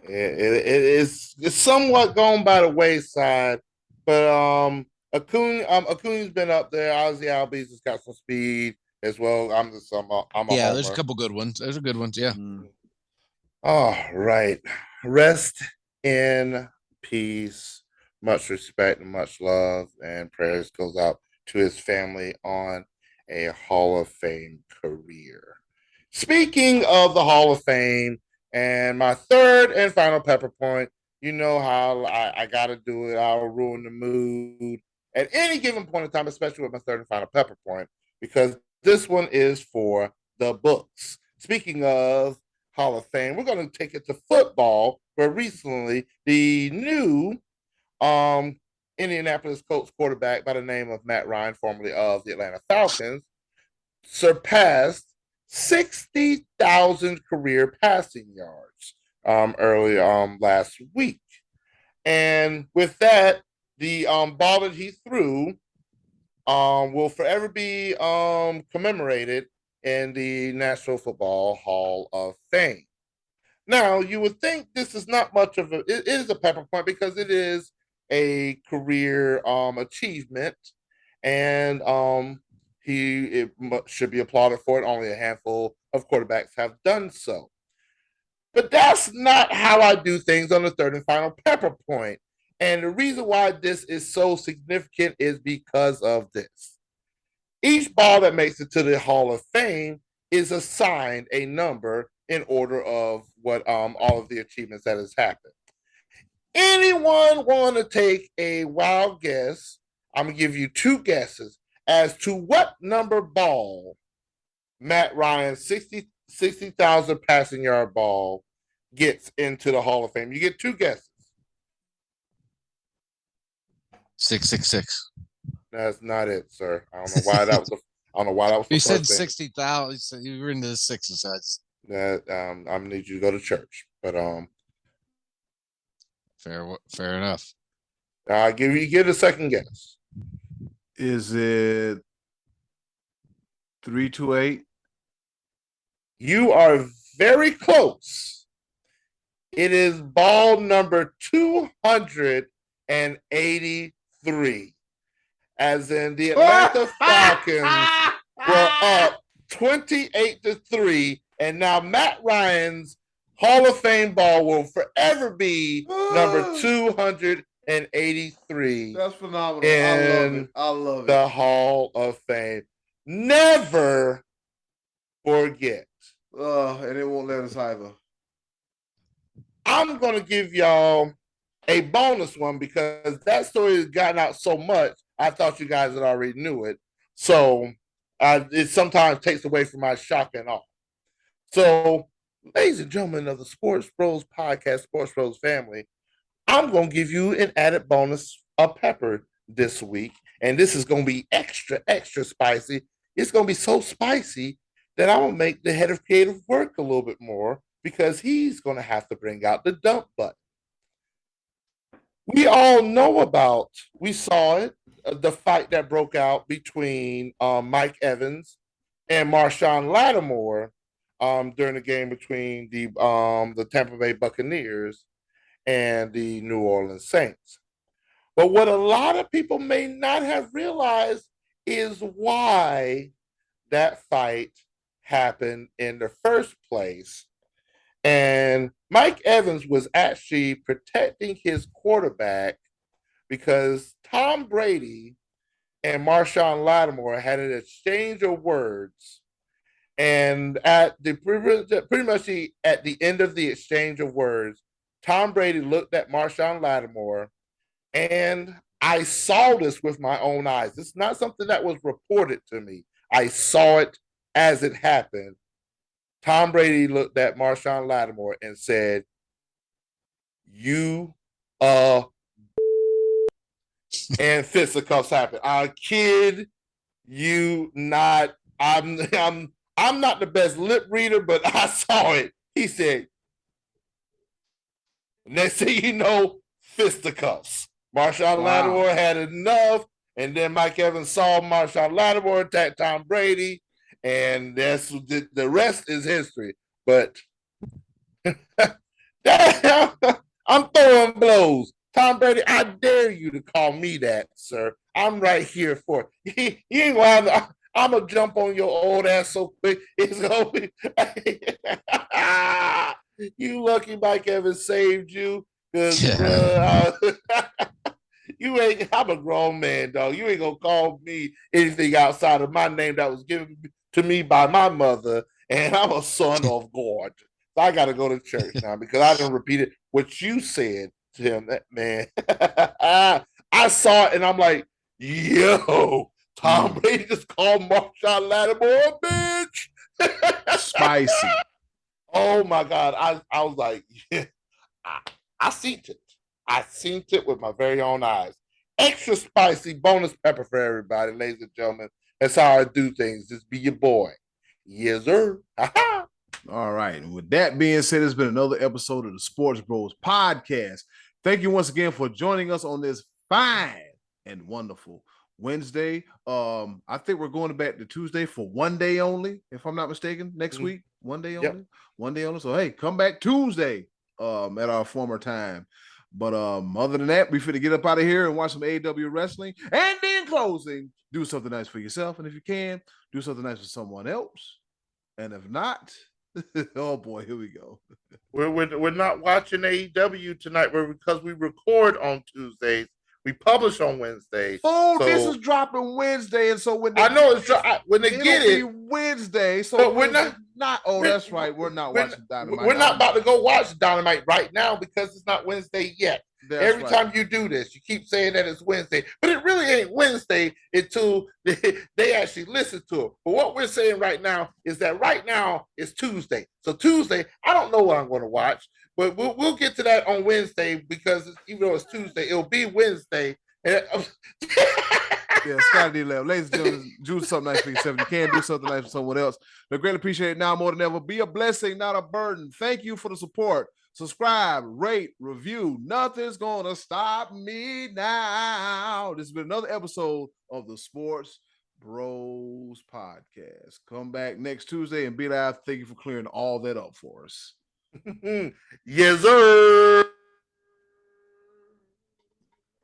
It's somewhat gone by the wayside, but Acuna's been up there. Ozzie Albies has got some speed as well. I'm a homer. There's a couple good ones. Those are good ones. Yeah. All right. Rest in peace. Much respect and much love and prayers goes out to his family on a Hall of Fame career. Speaking of the Hall of Fame, and my third and final pepper point, you know how I got to do it. I'll ruin the mood at any given point in time, especially with my third and final pepper point, because this one is for the books. Speaking of Hall of Fame, we're going to take it to football, where recently the new Indianapolis Colts quarterback by the name of Matt Ryan, formerly of the Atlanta Falcons, surpassed 60,000 career passing yards early last week. And with that, the ball that he threw will forever be commemorated in the National Football Hall of Fame. Now, you would think this is not much of it is a pepper point because it is a career achievement, and it should be applauded for it. Only a handful of quarterbacks have done so. But that's not how I do things on the third and final pepper point. And the reason why this is so significant is because of this. Each ball that makes it to the Hall of Fame is assigned a number in order of what all of the achievements that has happened. Anyone want to take a wild guess? I'm gonna give you 2 guesses as to what number ball Matt Ryan's 60,000 passing yard ball gets into the Hall of Fame. You get 2 guesses. 666. That's not it, sir. I don't know why that was. I don't know why that was. You said 60,000. You were into the sixes. That I'm gonna need you to go to church, but fair enough. I give a second guess. Is it 328? You are very close. It is ball number 283. As in the Atlanta Falcons were up 28-3, and now Matt Ryan's Hall of Fame ball will forever be number 283. That's phenomenal. I love it. The Hall of Fame. Never forget. And it won't let us either. I'm going to give y'all a bonus one because that story has gotten out so much. I thought you guys had already knew it. So it sometimes takes away from my shock and awe. So, ladies and gentlemen of the Sports Bros podcast, Sports Bros family, I'm going to give you an added bonus of pepper this week. And this is going to be extra, extra spicy. It's going to be so spicy that I'm going to make the head of creative work a little bit more because he's going to have to bring out the dump button. We all know about, we saw it, the fight that broke out between Mike Evans and Marshawn Lattimore during the game between the Tampa Bay Buccaneers and the New Orleans Saints. But what a lot of people may not have realized is why that fight happened in the first place. And Mike Evans was actually protecting his quarterback because Tom Brady and Marshawn Lattimore had an exchange of words. And at the pretty much at the end of the exchange of words, Tom Brady looked at Marshawn Lattimore, and I saw this with my own eyes. It's not something that was reported to me. I saw it as it happened. Tom Brady looked at Marshawn Lattimore and said, "You and fisticuffs happened. I kid you not. I'm not the best lip reader, but I saw it." He said, next thing you know, fisticuffs. Marshawn Lattimore had enough, and then Mike Evans saw Marshawn Lattimore attack Tom Brady, and that's the rest is history. But I'm throwing blows. Tom Brady, I dare you to call me that, sir. I'm right here for it. He ain't gonna have I'm gonna jump on your old ass so quick. It's gonna be you lucky Mike Evans saved you. You ain't. I'm a grown man, dog. You ain't gonna call me anything outside of my name that was given to me by my mother, and I'm a son of God. So I got to go to church now because I done repeated what you said to him. That man, I saw it, and I'm like, yo, Tom Brady just called Marshawn Lattimore a bitch. Spicy. Oh my God. I was like, yeah, I seen it. I seen it with my very own eyes. Extra spicy bonus pepper for everybody, ladies and gentlemen. That's how I do things. Just be your boy. Yes, sir. All right. And with that being said, it's been another episode of the Sports Bros podcast. Thank you once again for joining us on this fine and wonderful Wednesday. I think we're going back to Tuesday for one day only, if I'm not mistaken. Next week, one day only. Yep. One day only. So hey, come back Tuesday at our former time. But other than that, we finna get up out of here and watch some AEW wrestling. And in closing, do something nice for yourself. And if you can, do something nice for someone else. And if not, oh boy, here we go. We're not watching AEW tonight because we record on Tuesdays. We publish on Wednesdays. Oh, so, this is dropping Wednesday, and so when I know it's when they get it Wednesday. So but we're not. not. Oh, that's right. We're not watching Dynamite. We're not about to go watch Dynamite right now because it's not Wednesday yet. Every time you do this, you keep saying that it's Wednesday, but it really ain't Wednesday until they actually listen to it. But what we're saying right now is that right now is Tuesday. So Tuesday, I don't know what I'm going to watch, but we'll get to that on Wednesday because even though it's Tuesday, it'll be Wednesday. Yeah, Scottie D left. Ladies and gentlemen, do something nice for yourself. You can't do something nice for someone else. But greatly appreciate it now more than ever. Be a blessing, not a burden. Thank you for the support. Subscribe, rate, review. Nothing's going to stop me now. This has been another episode of the Sports Bros Podcast. Come back next Tuesday and be live. Thank you for clearing all that up for us. Yes, sir.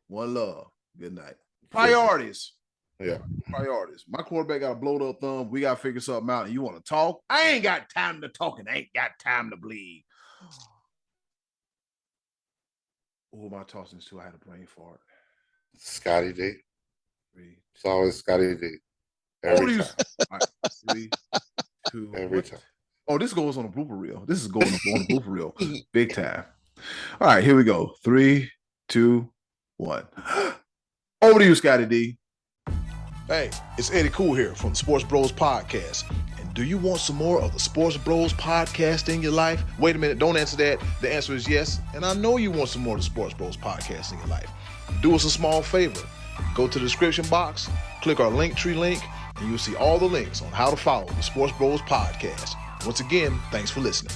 One love. Good night. Priorities. Yeah. Priorities. My quarterback got a blowed up thumb. We got to figure something out. And you want to talk? I ain't got time to talk and I ain't got time to bleed. Who am I tossing to? I had a brain fart. Scottie D. It's always Scottie D. Every time. All right. 3, 2. Every time. Oh, this goes on a blooper reel. This is going on a blooper reel. Big time. All right, here we go. 3, 2, 1. Over to you, Scottie D. Hey, it's Eddy Cool here from the Sports Bros Podcast. And do you want some more of the Sports Bros Podcast in your life? Wait a minute, don't answer that. The answer is yes. And I know you want some more of the Sports Bros Podcast in your life. Do us a small favor. Go to the description box, click our Linktree link, and you'll see all the links on how to follow the Sports Bros Podcast. Once again, thanks for listening.